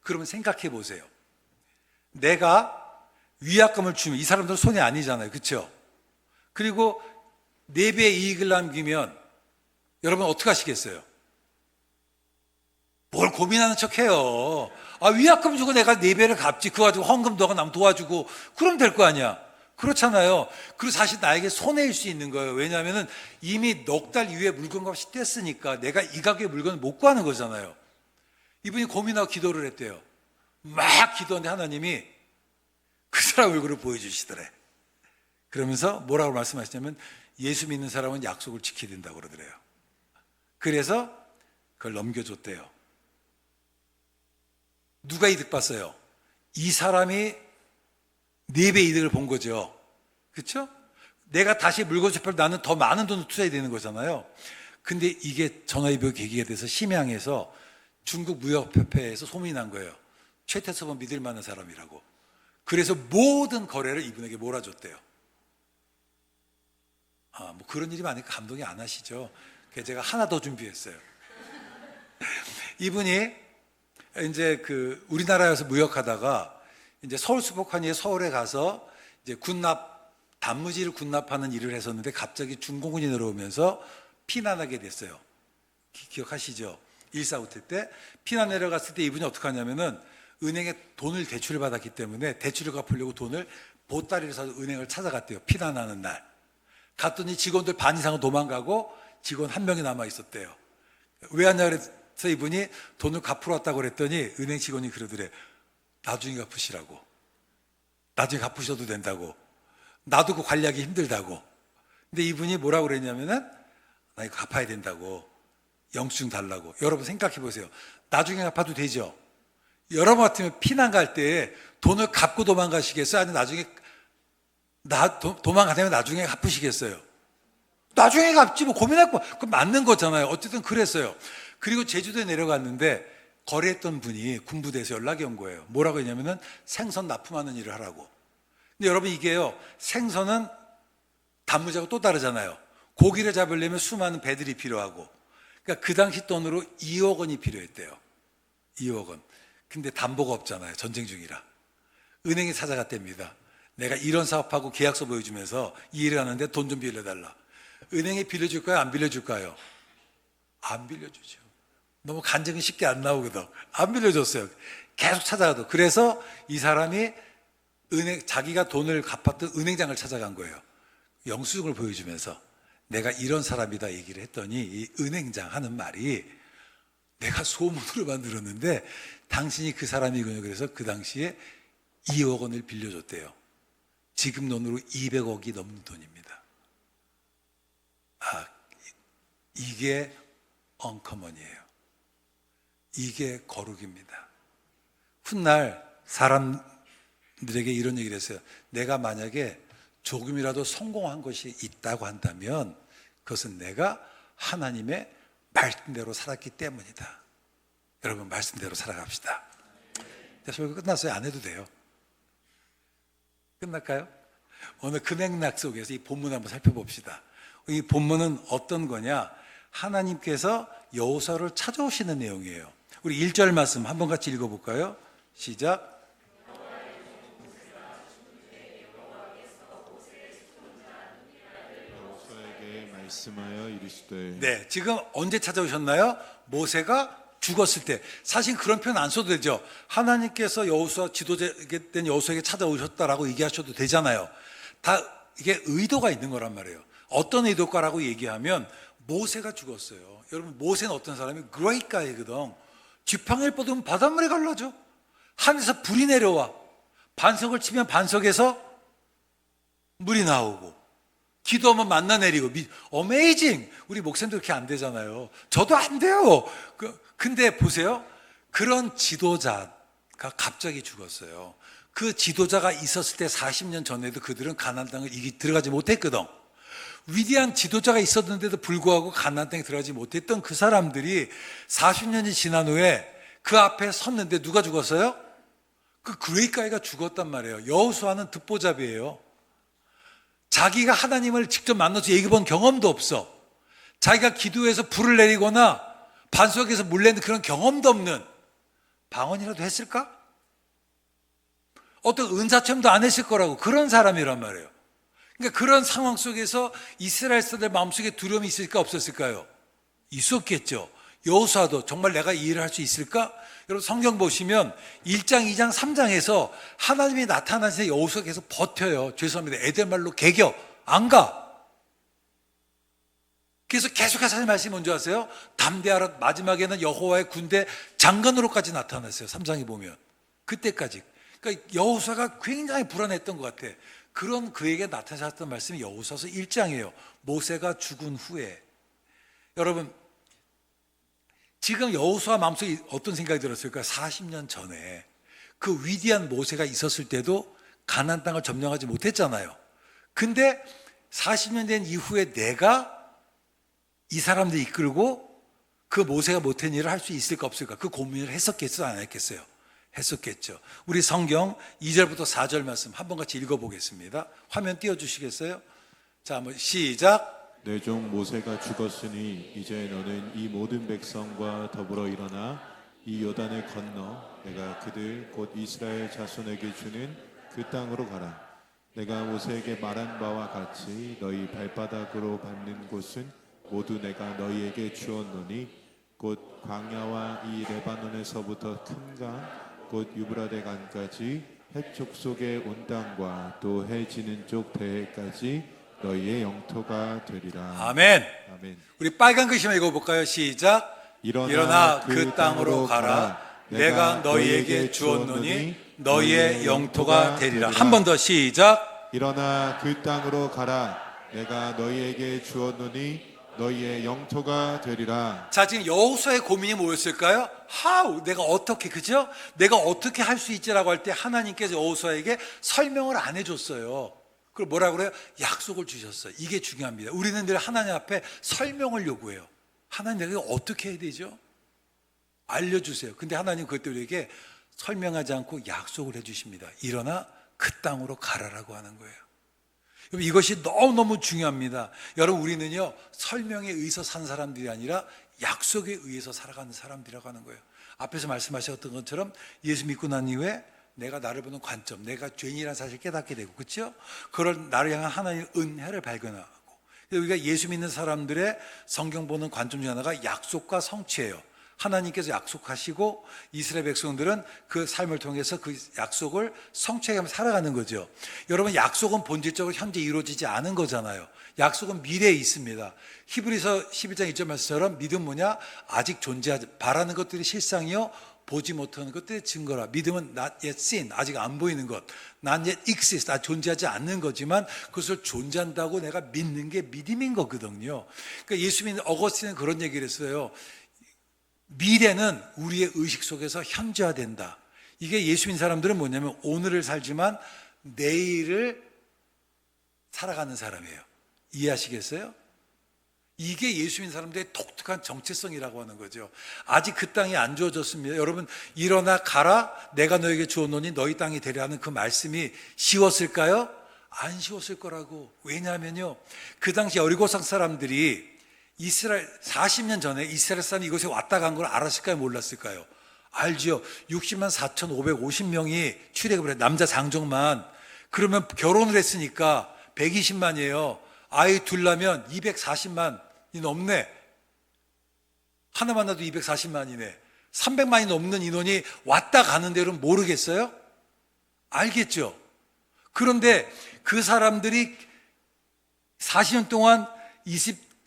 Speaker 1: 그러면 생각해 보세요. 내가 위약금을 주면 이 사람들 손해 아니잖아요. 그렇죠? 그리고 4배의 이익을 남기면 여러분 어떻게 하시겠어요? 뭘 고민하는 척해요. 위약금 주고 내가 4배를 갚지. 그거 가지고 헌금 너가 남 도와주고 그러면 될 거 아니야. 그렇잖아요. 그리고 사실 나에게 손해일 수 있는 거예요. 왜냐하면 이미 넉 달 이후에 물건값이 뗐으니까 내가 이 가격의 물건을 못 구하는 거잖아요. 이분이 고민하고 기도를 했대요. 막 기도하는데 하나님이 그 사람 얼굴을 보여주시더래. 그러면서 뭐라고 말씀하시냐면 예수 믿는 사람은 약속을 지켜야 된다고 그러더래요. 그래서 그걸 넘겨줬대요. 누가 이득 봤어요? 이 사람이 4배 이득을 본 거죠. 그렇죠? 내가 다시 물건 접할 나는 더 많은 돈을 투자해야 되는 거잖아요. 근데 이게 전화위복 계기가 돼서 심양에서 중국 무역협회에서 소문이 난 거예요. 최태섭은 믿을 만한 사람이라고. 그래서 모든 거래를 이분에게 몰아줬대요. 뭐 그런 일이 많으니까 감동이 안 하시죠. 그래서 제가 하나 더 준비했어요. 이분이 이제 그 우리나라에서 무역하다가 이제 서울 수복하니에 서울에 가서 이제 단무지를 군납하는 일을 했었는데 갑자기 중공군이 내려오면서 피난하게 됐어요. 기억하시죠? 1.4 때 피난 내려갔을 때 이분이 어떻게 하냐면은 은행에 돈을 대출을 받았기 때문에 대출을 갚으려고 돈을 보따리를 사서 은행을 찾아갔대요. 피난하는 날. 갔더니 직원들 반 이상은 도망가고 직원 한 명이 남아 있었대요. 왜 왔냐 그래서 이분이 돈을 갚으러 왔다고 그랬더니 은행 직원이 그러더래. 나중에 갚으시라고. 나중에 갚으셔도 된다고. 나도 그 관리하기 힘들다고. 근데 이분이 뭐라고 그랬냐면은 나 이거 갚아야 된다고. 영수증 달라고. 여러분 생각해 보세요. 나중에 갚아도 되죠? 여러분 같으면 피난 갈 때 돈을 갚고 도망가시겠어요? 아니면 나중에 도망가면 나중에 갚으시겠어요? 나중에 갚지 뭐 고민할 거. 그건 맞는 거잖아요. 어쨌든 그랬어요. 그리고 제주도에 내려갔는데 거래했던 분이 군부대에서 연락이 온 거예요. 뭐라고 했냐면은 생선 납품하는 일을 하라고. 근데 여러분 이게요. 생선은 단무지하고 또 다르잖아요. 고기를 잡으려면 수많은 배들이 필요하고. 그러니까 그 당시 돈으로 2억 원이 필요했대요. 2억 원. 근데 담보가 없잖아요. 전쟁 중이라. 은행에 찾아갔답니다. 내가 이런 사업하고 계약서 보여주면서 이 일을 하는데 돈 좀 빌려달라. 은행에 빌려줄까요? 안 빌려줄까요? 안 빌려주죠. 너무 간증이 쉽게 안 나오거든. 안 빌려줬어요. 계속 찾아가도. 그래서 이 사람이 자기가 돈을 갚았던 은행장을 찾아간 거예요. 영수증을 보여주면서 내가 이런 사람이다 얘기를 했더니 이 은행장 하는 말이 내가 소문으로만 들었는데 당신이 그 사람이군요. 그래서 그 당시에 2억 원을 빌려줬대요. 지금 돈으로 200억이 넘는 돈입니다. 이게 언커먼이에요. 이게 거룩입니다. 훗날 사람들에게 이런 얘기를 했어요. 내가 만약에 조금이라도 성공한 것이 있다고 한다면 그것은 내가 하나님의 말씀대로 살았기 때문이다. 여러분 말씀대로 살아갑시다. 설교 끝났어요? 안 해도 돼요. 끝날까요? 오늘 그 맥락 속에서 이 본문 한번 살펴봅시다. 이 본문은 어떤 거냐? 하나님께서 여호수아를 찾아오시는 내용이에요. 우리 1절 말씀 한번 같이 읽어볼까요? 시작.
Speaker 2: 여호수아에게 말씀하여 이르시되.
Speaker 1: 네, 지금 언제 찾아오셨나요? 모세가 죽었을 때. 사실 그런 표현 안 써도 되죠. 하나님께서 여호수아 지도자된 여호수아에게 찾아오셨다라고 얘기하셔도 되잖아요. 다 이게 의도가 있는 거란 말이에요. 어떤 의도가라고 얘기하면 모세가 죽었어요. 여러분 모세는 어떤 사람이 great guy거든. 지팡이를 뻗으면 바닷물이 갈라져. 하늘에서 불이 내려와. 반석을 치면 반석에서 물이 나오고. 기도하면 만나 내리고. 어메이징. 우리 목사님도 그렇게 안 되잖아요. 저도 안 돼요. 근데 보세요. 그런 지도자가 갑자기 죽었어요. 그 지도자가 있었을 때 40년 전에도 그들은 가나안 땅을 들어가지 못했거든. 위대한 지도자가 있었는데도 불구하고 가나안 땅에 들어가지 못했던 그 사람들이 40년이 지난 후에 그 앞에 섰는데 누가 죽었어요? 그 그레이가이가 죽었단 말이에요. 여호수아는 듣보잡이에요. 자기가 하나님을 직접 만나서 얘기 본 경험도 없어. 자기가 기도해서 불을 내리거나 반석에서 물 내는 그런 경험도 없는, 방언이라도 했을까? 어떤 은사체험도 안 했을 거라고, 그런 사람이란 말이에요. 그러니까 그런 상황 속에서 이스라엘 사람들 마음속에 두려움이 있을까 없었을까요? 있었겠죠. 여호수아도 정말 내가 이 일을 할 수 있을까? 여러분 성경 보시면 1장, 2장, 3장에서 하나님이 나타나서 여호수아가 계속 버텨요. 죄송합니다. 에덴말로 개겨 안 가. 그래서 계속해서 하나님 말씀이 뭔지 아세요? 담대하라. 마지막에는 여호와의 군대 장관으로까지 나타났어요. 3장에 보면 그때까지. 그러니까 여호수아가 굉장히 불안했던 것 같아. 그런 그에게 나타나셨던 말씀이 여호수아서 1장이에요. 모세가 죽은 후에. 여러분 지금 여호수아 마음속에 어떤 생각이 들었을까요? 40년 전에 그 위대한 모세가 있었을 때도 가나안 땅을 점령하지 못했잖아요. 근데 40년 된 이후에 내가 이 사람들 이끌고 그 모세가 못한 일을 할 수 있을까 없을까, 그 고민을 했었겠어요? 안 했겠어요? 했었겠죠. 우리 성경 2절부터 4절 말씀 한번 같이 읽어보겠습니다. 화면 띄워주시겠어요? 자, 한번 시작.
Speaker 2: 내 종 모세가 죽었으니 이제 너는 이 모든 백성과 더불어 일어나 이 요단을 건너 내가 그들 곧 이스라엘 자손에게 주는 그 땅으로 가라. 내가 모세에게 말한 바와 같이 너희 발바닥으로 밟는 곳은 모두 내가 너희에게 주었노니 곧 광야와 이 레바논에서부터 큰 강 곧 유브라데 강까지 헷 족속의 온 땅과 또 해 지는 쪽 대해까지 너희의 영토가 되리라.
Speaker 1: 아멘.
Speaker 2: 아멘.
Speaker 1: 우리 빨간 글씨만 읽어볼까요? 시작. 일어나 그 땅으로 가라. 내가 너희에게 주었노니 너희의 영토가 되리라. 한 번 더 시작.
Speaker 2: 일어나 그 땅으로 가라. 내가 너희에게 주었노니 너희의 영토가 되리라.
Speaker 1: 자, 지금 여호수아의 고민이 뭐였을까요? How? 내가 어떻게, 그죠? 내가 어떻게 할 수 있지라고 할 때 하나님께서 여호수아에게 설명을 안 해줬어요. 그걸 뭐라고 그래요? 약속을 주셨어요. 이게 중요합니다. 우리는 늘 하나님 앞에 설명을 요구해요. 하나님 내가 어떻게 해야 되죠? 알려주세요. 근데 하나님 그때 우리에게 설명하지 않고 약속을 해주십니다. 일어나 그 땅으로 가라라고 하는 거예요. 여러분, 이것이 너무너무 중요합니다. 여러분, 우리는요 설명에 의해서 산 사람들이 아니라 약속에 의해서 살아가는 사람들이라고 하는 거예요. 앞에서 말씀하셨던 것처럼 예수 믿고 난 이후에 내가 나를 보는 관점, 내가 죄인이라는 사실을 깨닫게 되고, 그렇죠? 그걸 나를 향한 하나님의 은혜를 발견하고, 우리가 예수 믿는 사람들의 성경 보는 관점 중 하나가 약속과 성취예요. 하나님께서 약속하시고 이스라엘 백성들은 그 삶을 통해서 그 약속을 성취하며 살아가는 거죠. 여러분, 약속은 본질적으로 현재 이루어지지 않은 거잖아요. 약속은 미래에 있습니다. 히브리서 11장 1절 말씀처럼 믿음 뭐냐? 아직 존재하지, 바라는 것들이 실상이요 보지 못하는 것들의 증거라. 믿음은 not yet seen, 아직 안 보이는 것, not yet exist, 존재하지 않는 거지만 그것을 존재한다고 내가 믿는 게 믿음인 거거든요. 그러니까 예수 믿는 어거스틴은 그런 얘기를 했어요. 미래는 우리의 의식 속에서 현재화된다. 이게 예수 믿는 사람들은 뭐냐면 오늘을 살지만 내일을 살아가는 사람이에요. 이해하시겠어요? 이게 예수 믿는 사람들의 독특한 정체성이라고 하는 거죠. 아직 그 땅이 안 주어졌습니다. 여러분, 일어나 가라, 내가 너에게 주었노니 너희 땅이 되리라는 그 말씀이 쉬웠을까요? 안 쉬웠을 거라고. 왜냐하면요, 그 당시 여리고성 사람들이 이스라엘 40년 전에 이스라엘 사람이 이곳에 왔다 간 걸 알았을까요? 몰랐을까요? 알지요. 60만 4,550명이 출애굽을 해, 남자 장정만. 그러면 결혼을 했으니까 120만이에요. 아이 둘 낳으면 240만이 넘네. 하나만 낳아도 240만이네. 300만이 넘는 인원이 왔다 가는 데는 모르겠어요? 알겠죠? 그런데 그 사람들이 40년 동안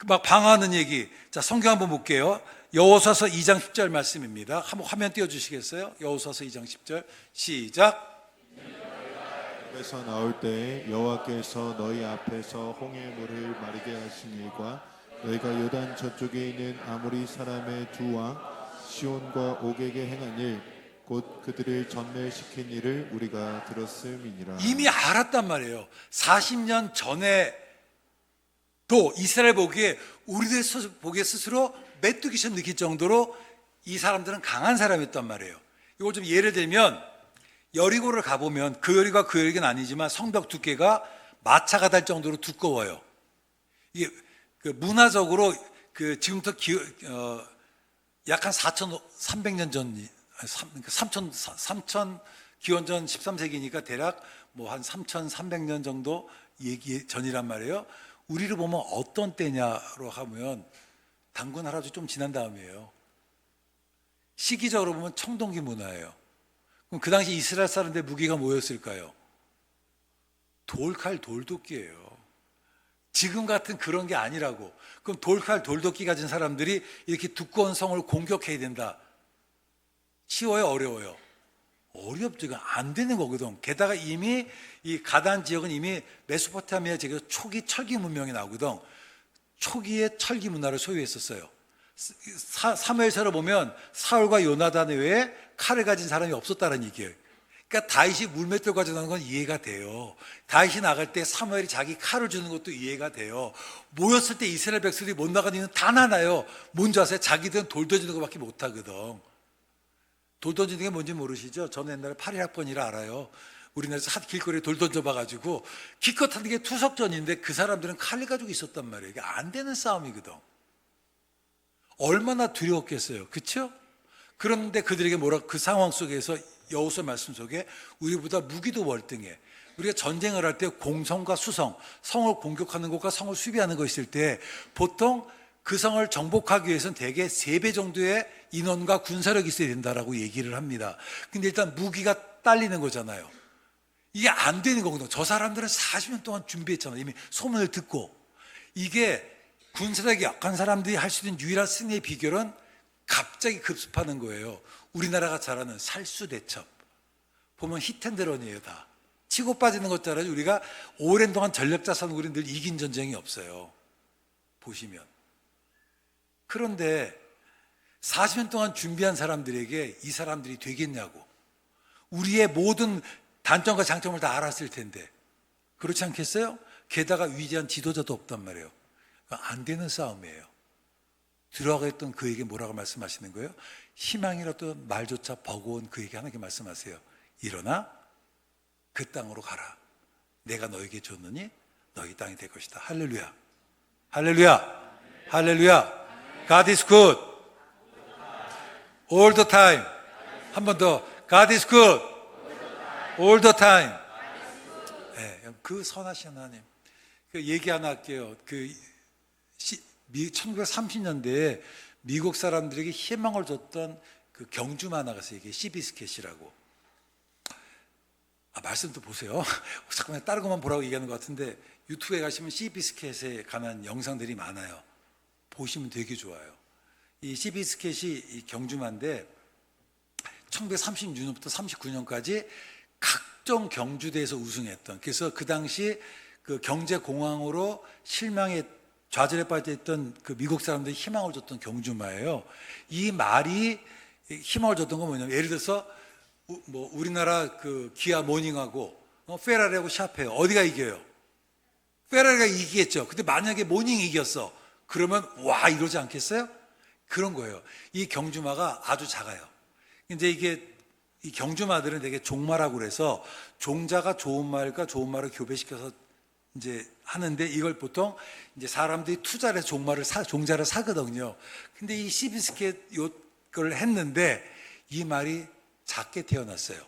Speaker 1: 막 방황하는 얘기. 자, 성경 한번 볼게요. 여호수아서 2장 10절 말씀입니다. 한번 화면 띄워주시겠어요? 여호수아서 2장 10절 시작.
Speaker 2: 에서 나올 때에 여호와께서 너희 앞에서 홍해 물을 마르게 하신 일과 너희가 요단 저쪽에 있는 아모리 사람의 두 왕 시온과 옥에게 행한 일 곧 그들을 전멸시킨 일을 우리가 들었음이니라.
Speaker 1: 이미 알았단 말이에요. 40년 전에 또 이스라엘 보기에 우리들 보기에 스스로 메뚜기처럼 느낄 정도로 이 사람들은 강한 사람이었단 말이에요. 이걸 좀 예를 들면 여리고를 가보면 그 여리가 그 여리는 아니지만 성벽 두께가 마차가 달 정도로 두꺼워요. 이게 그 문화적으로 그 지금부터 약 한 4,300년 전, 3,000 기원전 13세기니까 대략 뭐 한 3,300년 정도 얘기 전이란 말이에요. 우리를 보면 어떤 때냐로 하면 단군 할아버지 좀 지난 다음이에요. 시기적으로 보면 청동기 문화예요. 그럼 그 당시 이스라엘 사람들의 무기가 뭐였을까요? 돌칼, 돌도끼예요. 지금 같은 그런 게 아니라고. 그럼 돌칼, 돌도끼 가진 사람들이 이렇게 두꺼운 성을 공격해야 된다. 쉬워요, 어려워요? 어렵죠. 안 되는 거거든. 게다가 이미 이 가단 지역은 이미 메소포타미아 지역 초기 철기 문명이 나오거든. 초기의 철기 문화를 소유했었어요. 사무엘서를 보면 사울과 요나단 외에 칼을 가진 사람이 없었다는 얘기예요. 그러니까 다윗이 물맷돌 가져가는 건 이해가 돼요. 다윗이 나갈 때 사무엘이 자기 칼을 주는 것도 이해가 돼요. 모였을 때 이스라엘 백성들이 못 나가는 이유는 단 하나예요. 뭔지 아세요? 자기들은 돌 던지는 것밖에 못하거든. 돌 던지는 게 뭔지 모르시죠? 저는 옛날에 8.1학번이라 알아요. 우리나라에서 길거리에 돌 던져봐가지고 기껏 하는 게 투석전인데 그 사람들은 칼을 가지고 있었단 말이에요. 이게 안 되는 싸움이거든. 얼마나 두려웠겠어요. 그렇죠? 그런데 그들에게 뭐라, 그 상황 속에서 여호수아 말씀 속에 우리보다 무기도 월등해. 우리가 전쟁을 할 때 공성과 수성, 성을 공격하는 것과 성을 수비하는 것 있을 때 보통 그 성을 정복하기 위해서는 대개 3배 정도의 인원과 군사력이 있어야 된다라고 얘기를 합니다. 근데 일단 무기가 딸리는 거잖아요. 이게 안 되는 거거든요. 저 사람들은 40년 동안 준비했잖아요. 이미 소문을 듣고. 이게 군사력이 약한 사람들이 할 수 있는 유일한 승리의 비결은 갑자기 급습하는 거예요. 우리나라가 잘하는 살수대첩. 보면 히트앤드런이에요, 다. 치고 빠지는 것 따라 우리가 오랜 동안 전력 자산 우리는 늘 이긴 전쟁이 없어요. 보시면. 그런데 40년 동안 준비한 사람들에게 이 사람들이 되겠냐고. 우리의 모든 단점과 장점을 다 알았을 텐데. 그렇지 않겠어요? 게다가 위대한 지도자도 없단 말이에요. 안 되는 싸움이에요. 들어가겠던 그에게 뭐라고 말씀하시는 거예요? 희망이라도 말조차 버거운 그에게 하나님께 말씀하세요. 일어나 그 땅으로 가라. 내가 너에게 줬느니 너희 땅이 될 것이다. 할렐루야. 할렐루야. 할렐루야. God is good. All the time. 한 번 더. God is good. All the time. 네, 그 선하신 하나님. 그 얘기 하나 할게요. 1930년대에 미국 사람들에게 희망을 줬던 그 경주 만화가 있어요. 이게 시비스켓이라고. 말씀도 보세요. 잠깐만 다른 것만 보라고 얘기하는 것 같은데 유튜브에 가시면 시비스켓에 관한 영상들이 많아요. 보시면 되게 좋아요. 이 시비스켓이 이 경주만인데 1936년부터 39년까지 각종 경주대에서 우승했던, 그래서 그 당시 그 경제공황으로 실망에 좌절에 빠져있던 그 미국 사람들이 희망을 줬던 경주마예요. 이 말이 희망을 줬던 건 뭐냐면, 예를 들어서 뭐 우리나라 그 기아 모닝하고 페라리하고 샤페요. 어디가 이겨요? 페라리가 이기겠죠. 근데 만약에 모닝이 이겼어. 그러면 와 이러지 않겠어요? 그런 거예요. 이 경주마가 아주 작아요. 근데 이게 이 경주마들은 되게 종마라고 그래서 종자가 좋은 말과 좋은 말을 교배시켜서 이제 하는데, 이걸 보통 이제 사람들이 투자를 해서 종자를 사거든요. 근데 이 시비스켓 요걸 했는데 이 말이 작게 태어났어요.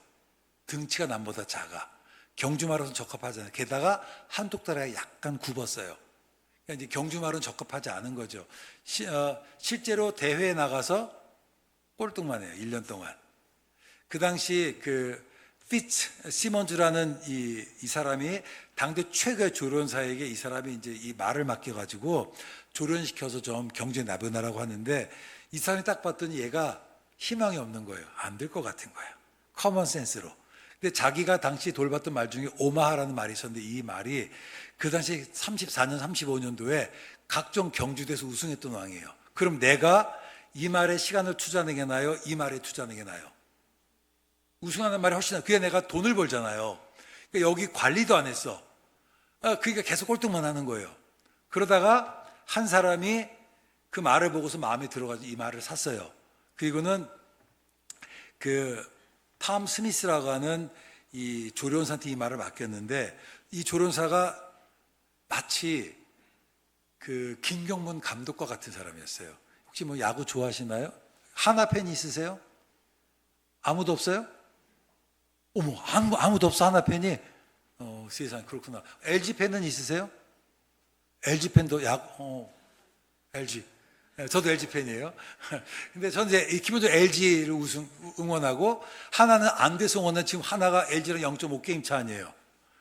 Speaker 1: 등치가 남보다 작아. 경주마로는 적합하잖아요. 게다가 한독다리가 약간 굽었어요. 그러니까 이제 경주마로는 적합하지 않은 거죠. 실제로 대회에 나가서 꼴등만 해요. 1년 동안. 그 당시 그 피츠 시몬즈라는 이 사람이 당대 최고의 조련사에게 이 사람이 이제 이 말을 맡겨가지고 조련시켜서 좀 경주에 나변하라고 하는데, 이 사람이 딱 봤더니 얘가 희망이 없는 거예요. 안 될 것 같은 거예요. 커먼 센스로. 근데 자기가 당시 돌봤던 말 중에 오마하라는 말이 있었는데, 이 말이 그 당시 34년, 35년도에 각종 경주대에서 우승했던 왕이에요. 그럼 내가 이 말에 시간을 투자하는 게 나아요? 이 말에 투자하는 게 나아요? 우승하는 말이 훨씬 나아요. 그게 내가 돈을 벌잖아요. 그러니까 여기 관리도 안 했어. 그러니까 계속 꼴등만 하는 거예요. 그러다가 한 사람이 그 말을 보고서 마음에 들어가지고 이 말을 샀어요. 그리고는 그 탐 스미스라고 하는 이 조련사한테 이 말을 맡겼는데, 이 조련사가 마치 그 김경문 감독과 같은 사람이었어요. 혹시 뭐 야구 좋아하시나요? 하나 팬이 있으세요? 아무도 없어요? 어머, 아무도 없어, 하나 팬이? 세상, 그렇구나. LG 팬은 있으세요? LG 팬도 LG. 저도 LG 팬이에요. 근데 저는 이제 기본적으로 LG를 응원하고, 하나는 안 돼서 응원은, 지금 하나가 LG랑 0.5게임 차 아니에요.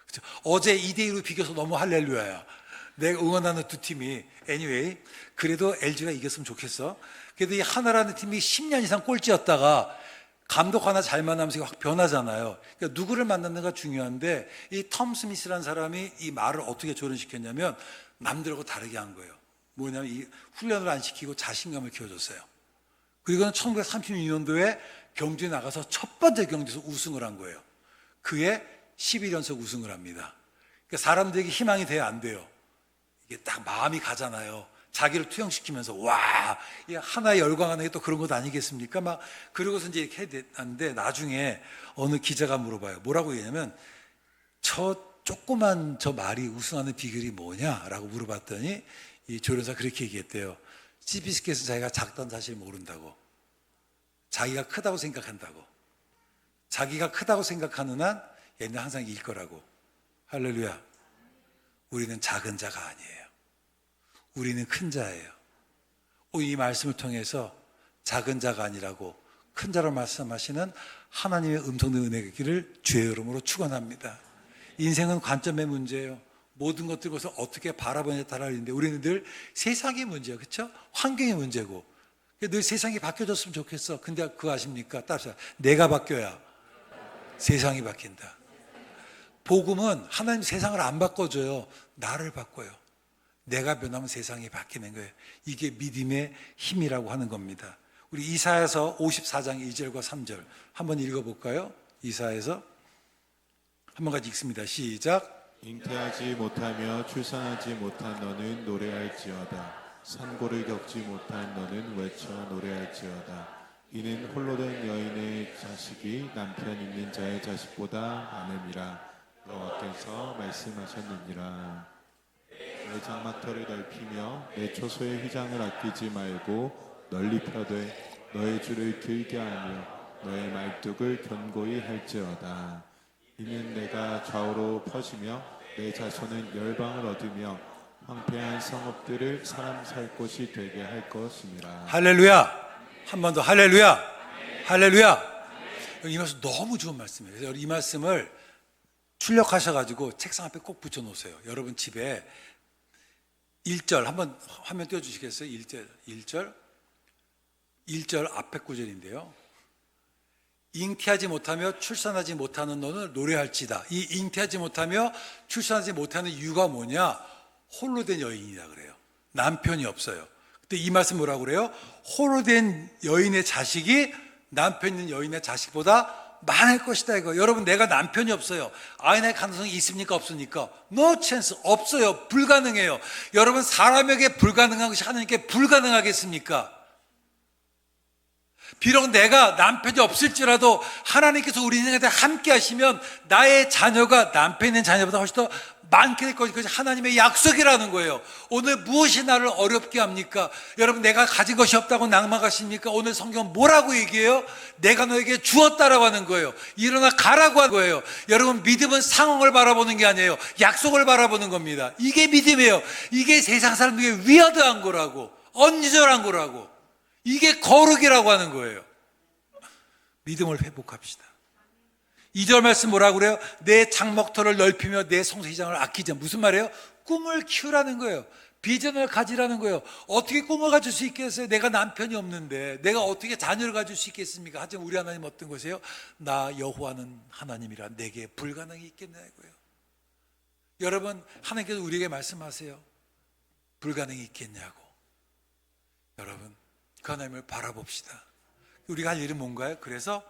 Speaker 1: 그렇죠? 어제 2대2로 비겨서 너무 할렐루야야. 내가 응원하는 두 팀이. anyway, 그래도 LG가 이겼으면 좋겠어. 그래도 이 하나라는 팀이 10년 이상 꼴찌였다가 감독 하나 잘 만나면서 확 변하잖아요. 그러니까 누구를 만났는가 중요한데, 이 톰 스미스라는 사람이 이 말을 어떻게 조련시켰냐면 남들하고 다르게 한 거예요. 뭐냐면 이 훈련을 안 시키고 자신감을 키워줬어요. 그리고는 1936년도에 경주에 나가서 첫 번째 경주에서 우승을 한 거예요. 그해 11연속 우승을 합니다. 그러니까 사람들에게 희망이 돼야 안 돼요. 이게 딱 마음이 가잖아요. 자기를 투영시키면서 와, 이 하나의 열광하는 게 또 그런 것 아니겠습니까? 막 그러고서 이제 이렇게 해야 되는데, 나중에 어느 기자가 물어봐요. 뭐라고 얘기하냐면, 저 조그만 저 말이 우승하는 비결이 뭐냐라고 물어봤더니 이 조련사 그렇게 얘기했대요. 시비스켓은 자기가 작다는 사실을 모른다고. 자기가 크다고 생각한다고. 자기가 크다고 생각하는 한 얘는 항상 이길 거라고. 할렐루야. 우리는 작은 자가 아니에요. 우리는 큰 자예요. 이 말씀을 통해서 작은 자가 아니라고 큰 자로 말씀하시는 하나님의 음성된 은혜기를 주의 이름으로 축원합니다. 인생은 관점의 문제예요. 모든 것들 것을 어떻게 바라보느냐에 따라 있는데 우리는 늘 세상의 문제예요. 그렇죠? 환경의 문제고 늘 세상이 바뀌어졌으면 좋겠어. 근데 그거 아십니까? 따라서 내가 바뀌어야 세상이 바뀐다. 복음은 하나님 세상을 안 바꿔줘요. 나를 바꿔요. 내가 변하면 세상이 바뀌는 거예요. 이게 믿음의 힘이라고 하는 겁니다. 우리 이사야서 54장 2절과 3절 한번 읽어볼까요? 이사야서 한번 같이 읽습니다. 시작.
Speaker 2: 잉태하지 못하며 출산하지 못한 너는 노래할지어다. 산고를 겪지 못한 너는 외쳐 노래할지어다. 이는 홀로 된 여인의 자식이 남편 있는 자의 자식보다 많음이라. 여호와께서 말씀하셨느니라. 내 장막터를 넓히며 내 초소의 휘장을 아끼지 말고 널리 펴되 너의 줄을 길게 하며 너의 말뚝을 견고히 할지어다. 이는 내가 좌우로 퍼지며 내 자손은 열방을 얻으며 황폐한 성읍들을 사람 살 곳이 되게 할 것임이라.
Speaker 1: 할렐루야. 한 번 더 할렐루야. 할렐루야. 이 말씀 너무 좋은 말씀이에요. 그래서 이 말씀을 출력하셔가지고 책상 앞에 꼭 붙여놓으세요. 여러분 집에 1절 한번 화면 띄워주시겠어요? 1절 앞에 구절인데요. 잉태하지 못하며 출산하지 못하는 너는 노래할지다. 이 잉태하지 못하며 출산하지 못하는 이유가 뭐냐? 홀로 된 여인이라 그래요. 남편이 없어요. 근데 이 말씀 뭐라고 그래요? 홀로 된 여인의 자식이 남편 있는 여인의 자식보다 많을 것이다 이거. 여러분 내가 남편이 없어요. 아이 낳을 가능성이 있습니까? 없습니까? No chance. 없어요. 불가능해요. 여러분 사람에게 불가능한 것이 하나님께 불가능하겠습니까? 비록 내가 남편이 없을지라도 하나님께서 우리 인생에 함께 하시면 나의 자녀가 남편 있는 자녀보다 훨씬 더 많게 될 것이 그것이 하나님의 약속이라는 거예요. 오늘 무엇이 나를 어렵게 합니까? 여러분 내가 가진 것이 없다고 낭망하십니까? 오늘 성경 뭐라고 얘기해요? 내가 너에게 주었다라고 하는 거예요. 일어나 가라고 하는 거예요. 여러분 믿음은 상황을 바라보는 게 아니에요. 약속을 바라보는 겁니다. 이게 믿음이에요. 이게 세상 사람들에게 위어드한 거라고, 언니절한 거라고, 이게 거룩이라고 하는 거예요. 믿음을 회복합시다. 2절 말씀 뭐라고 그래요? 내 장목터를 넓히며 내 성소휘장을 아끼자. 무슨 말이에요? 꿈을 키우라는 거예요. 비전을 가지라는 거예요. 어떻게 꿈을 가질 수 있겠어요? 내가 남편이 없는데 내가 어떻게 자녀를 가질 수 있겠습니까? 하지만 우리 하나님 어떤 것이에요? 나 여호와는 하나님이라 내게 불가능이 있겠냐고요. 여러분 하나님께서 우리에게 말씀하세요. 불가능이 있겠냐고. 여러분 그 하나님을 바라봅시다. 우리가 할 일은 뭔가요? 그래서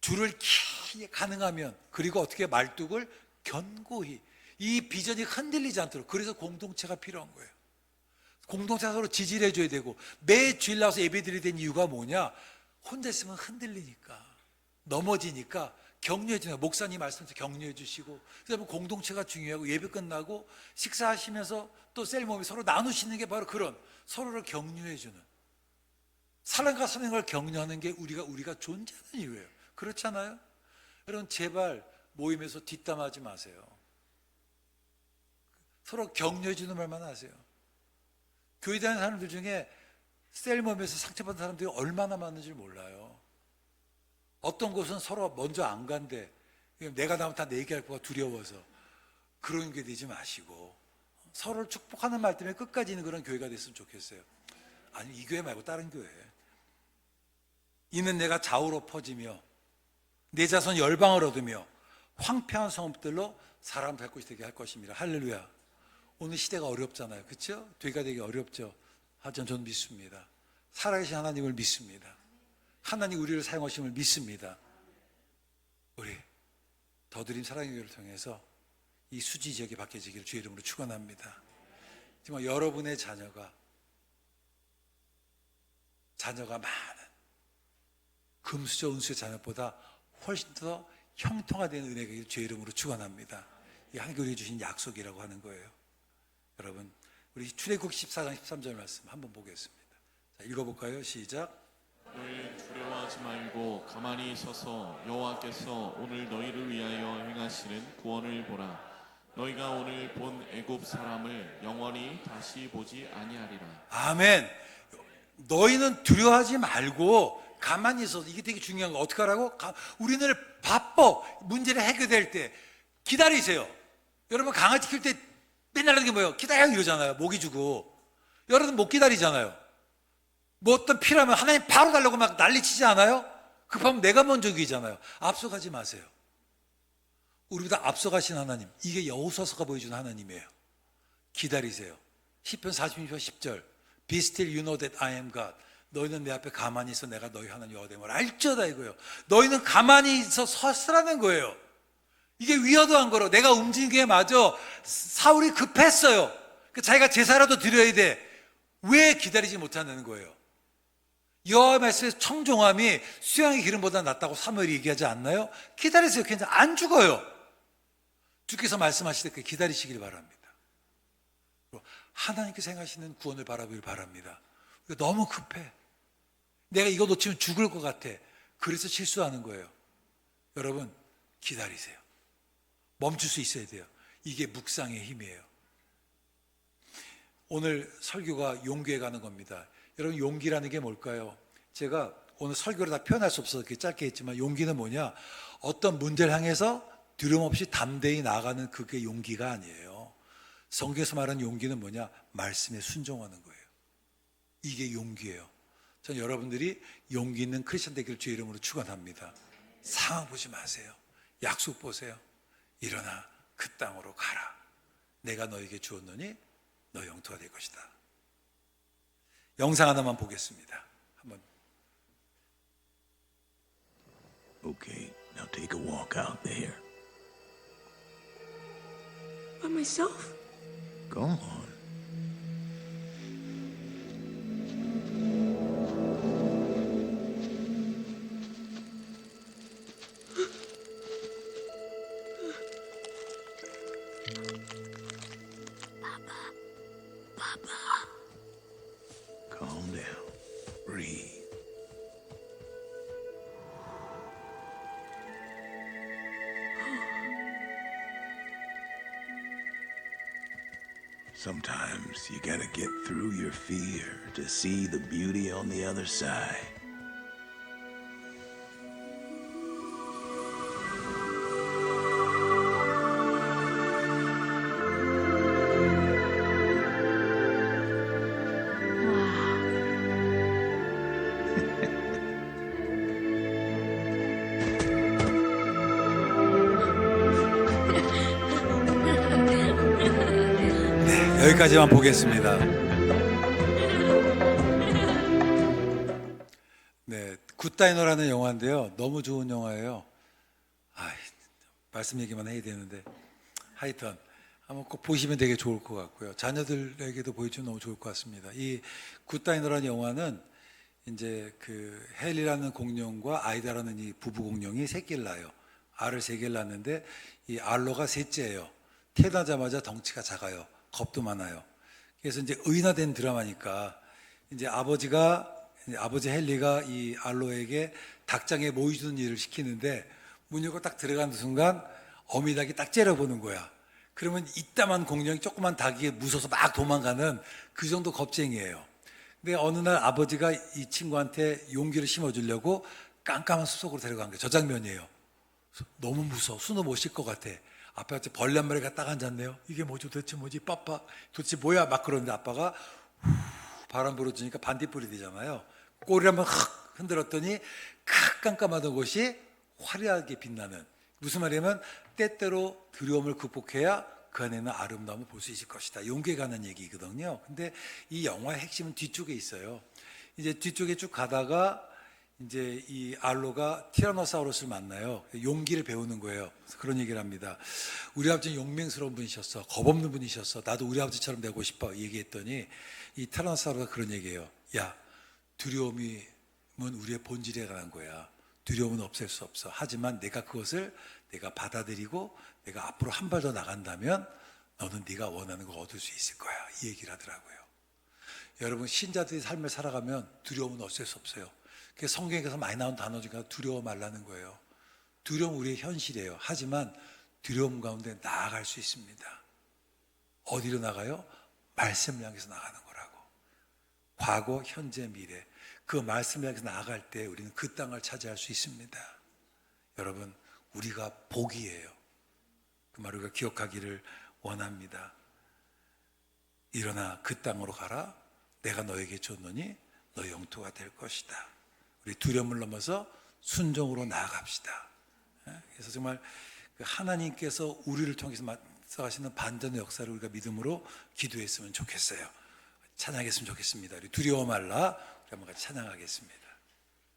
Speaker 1: 줄을 키 가능하면 그리고 어떻게 말뚝을 견고히 이 비전이 흔들리지 않도록 그래서 공동체가 필요한 거예요. 공동체가 서로 지지를 해줘야 되고 매 주일 나와서 예배드리게 된 이유가 뭐냐? 혼자 있으면 흔들리니까 넘어지니까 격려해 주는 목사님 말씀에서 격려해 주시고 그다음에 공동체가 중요하고 예배 끝나고 식사하시면서 또 셀모임이 서로 나누시는 게 바로 그런 서로를 격려해 주는 사랑과 사랑을 격려하는 게 우리가 존재하는 이유예요. 그렇잖아요? 여러분 제발 모임에서 뒷담하지 마세요. 서로 격려해 주는 말만 하세요. 교회 다니는 사람들 중에 셀모임에서 상처받은 사람들이 얼마나 많은지 몰라요. 어떤 곳은 서로 먼저 안 간대. 내가 나면 다 내 얘기할 거가 두려워서. 그런 게 되지 마시고 서로를 축복하는 말 때문에 끝까지 있는 그런 교회가 됐으면 좋겠어요. 아니 이 교회 말고 다른 교회. 이는 내가 좌우로 퍼지며 내 자손 열방을 얻으며 황폐한 성읍들로 사람 될 곳이 되게 할 것입니다. 할렐루야. 오늘 시대가 어렵잖아요. 그렇죠? 되가 되기 어렵죠. 하지만 저는 믿습니다. 살아계신 하나님을 믿습니다. 하나님 우리를 사용하심을 믿습니다. 우리 더드림 사랑의 교회를 통해서 이 수지 지역이 바뀌어지기를 주의 이름으로 축원합니다. 정말 여러분의 자녀가 많은 금수저 은수의 자녀보다 훨씬 더 형통화된 은혜가 주의 이름으로 축원합니다. 이 하나님께 우리에게 주신 약속이라고 하는 거예요. 여러분 우리 출애굽 14장 13절 말씀 한번 보겠습니다. 자, 읽어볼까요? 시작.
Speaker 3: 너희는 두려워하지 말고 가만히 서서 여호와께서 오늘 너희를 위하여 행하시는 구원을 보라. 너희가 오늘 본 애굽 사람을 영원히 다시 보지 아니하리라.
Speaker 1: 아멘. 너희는 두려워하지 말고 가만히 있어서, 이게 되게 중요한 거. 어떻게 하라고? 우리는 바빠. 문제를 해결될 때 기다리세요. 여러분 강아지 키울 때 맨날 하는 게 뭐예요? 기다려 이러잖아요. 모기 주고. 여러분 못 기다리잖아요. 뭐 어떤 필요하면 하나님 바로 달라고 막 난리치지 않아요? 급하면 내가 먼저 이기잖아요. 앞서가지 마세요. 우리보다 앞서가신 하나님, 이게 여호수아서가 보여주는 하나님이에요. 기다리세요. 시편 46편 10절, Be still, you know that I am God. 너희는 내 앞에 가만히 있어 내가 너희 하나님 여호와됨을 알지어다 이거예요. 너희는 가만히 있어 서쓰라는 거예요. 이게 위어도한 거로 내가 움직인 게 맞아. 사울이 급했어요. 자기가 제사라도 드려야 돼. 왜 기다리지 못하는 거예요? 여호와 말씀에서 청종함이 수양의 기름보다 낫다고 사무엘이 얘기하지 않나요? 기다리세요. 괜찮아. 안 죽어요. 주께서 말씀하실 때 기다리시길 바랍니다. 하나님께서 행하시는 구원을 바라보길 바랍니다. 너무 급해. 내가 이거 놓치면 죽을 것 같아. 그래서 실수하는 거예요. 여러분 기다리세요. 멈출 수 있어야 돼요. 이게 묵상의 힘이에요. 오늘 설교가 용기에 가는 겁니다. 여러분 용기라는 게 뭘까요? 제가 오늘 설교를 다 표현할 수 없어서 이렇게 짧게 했지만 용기는 뭐냐? 어떤 문제를 향해서 두려움 없이 담대히 나아가는 그게 용기가 아니에요. 성경에서 말하는 용기는 뭐냐? 말씀에 순종하는 거예요. 이게 용기예요. 전 여러분들이 용기 있는 크리스천 되기를 주의 이름으로 축원합니다. 상황 보지 마세요. 약속 보세요. 일어나 그 땅으로 가라. 내가 너에게 주었노니 너 영토가 될 것이다. 영상 하나만 보겠습니다. 한번.
Speaker 4: Okay, now take a walk out there.
Speaker 5: By myself?
Speaker 4: Go on. Calm down. Breathe. Sometimes you gotta get through your fear to see the beauty on the other side.
Speaker 1: 여기까지만 보겠습니다. 네, 굿다이너라는 영화인데요. 너무 좋은 영화예요. 말씀 얘기만 해야 되는데 하여튼 한번 꼭 보시면 되게 좋을 것 같고요. 자녀들에게도 보여주면 너무 좋을 것 같습니다. 이 굿다이너라는 영화는 이제 그 헬이라는 공룡과 아이다라는 이 부부 공룡이 새끼를 낳아요. 알을 3개를 낳는데 이 알로가 셋째예요. 태어나자마자 덩치가 작아요. 겁도 많아요. 그래서 이제 의인화된 드라마니까 이제 아버지 헨리가 이 알로에게 닭장에 모이 주는 일을 시키는데 문 열고 딱 들어가는 순간 어미닭이 딱 째려보는 거야. 그러면 이따만 공룡이 조그만 닭이 무서워서 막 도망가는 그 정도 겁쟁이에요. 근데 어느 날 아버지가 이 친구한테 용기를 심어주려고 깜깜한 숲속으로 데려간 거예요. 저 장면이에요. 너무 무서워. 숨도 못 쉴 것 같아. 앞에 같이 벌레 한 마리가 딱 앉았네요. 이게 뭐죠? 도대체 뭐지? 빠빠. 도대체 뭐야? 막 그러는데 아빠가 바람 불어주니까 반딧불이 되잖아요. 꼬리를 한번 확 흔들었더니 깜깜하던 곳이 화려하게 빛나는, 무슨 말이냐면 때때로 두려움을 극복해야 그 안에는 아름다움을 볼 수 있을 것이다. 용기에 관한 얘기거든요. 근데 이 영화의 핵심은 뒤쪽에 있어요. 이제 뒤쪽에 쭉 가다가 이제 이 알로가 티라노사우루스를 만나요. 용기를 배우는 거예요. 그래서 그런 얘기를 합니다. 우리 아버지는 용맹스러운 분이셨어. 겁없는 분이셨어. 나도 우리 아버지처럼 되고 싶어. 얘기했더니 이 티라노사우루스가 그런 얘기예요. 야, 두려움은 우리의 본질에 관한 거야. 두려움은 없앨 수 없어. 하지만 내가 그것을 내가 받아들이고 내가 앞으로 한 발 더 나간다면 너는 네가 원하는 걸 얻을 수 있을 거야. 이 얘기를 하더라고요. 여러분 신자들의 삶을 살아가면 두려움은 없앨 수 없어요. 그 성경에서 많이 나온 단어 중에 하나 두려워 말라는 거예요. 두려움 우리의 현실이에요. 하지만 두려움 가운데 나아갈 수 있습니다. 어디로 나가요? 말씀을 향해서 나가는 거라고. 과거, 현재, 미래. 그 말씀을 향해서 나아갈 때 우리는 그 땅을 차지할 수 있습니다. 여러분, 우리가 복이에요. 그 말을 우리가 기억하기를 원합니다. 일어나 그 땅으로 가라. 내가 너에게 줬노니 너 영토가 될 것이다. 우리 두려움을 넘어서 순종으로 나아갑시다. 그래서 정말 하나님께서 우리를 통해서 하시는 반전의 역사를 우리가 믿음으로 기도했으면 좋겠어요. 찬양했으면 좋겠습니다. 우리 두려워 말라. 우리 한번 같이 찬양하겠습니다.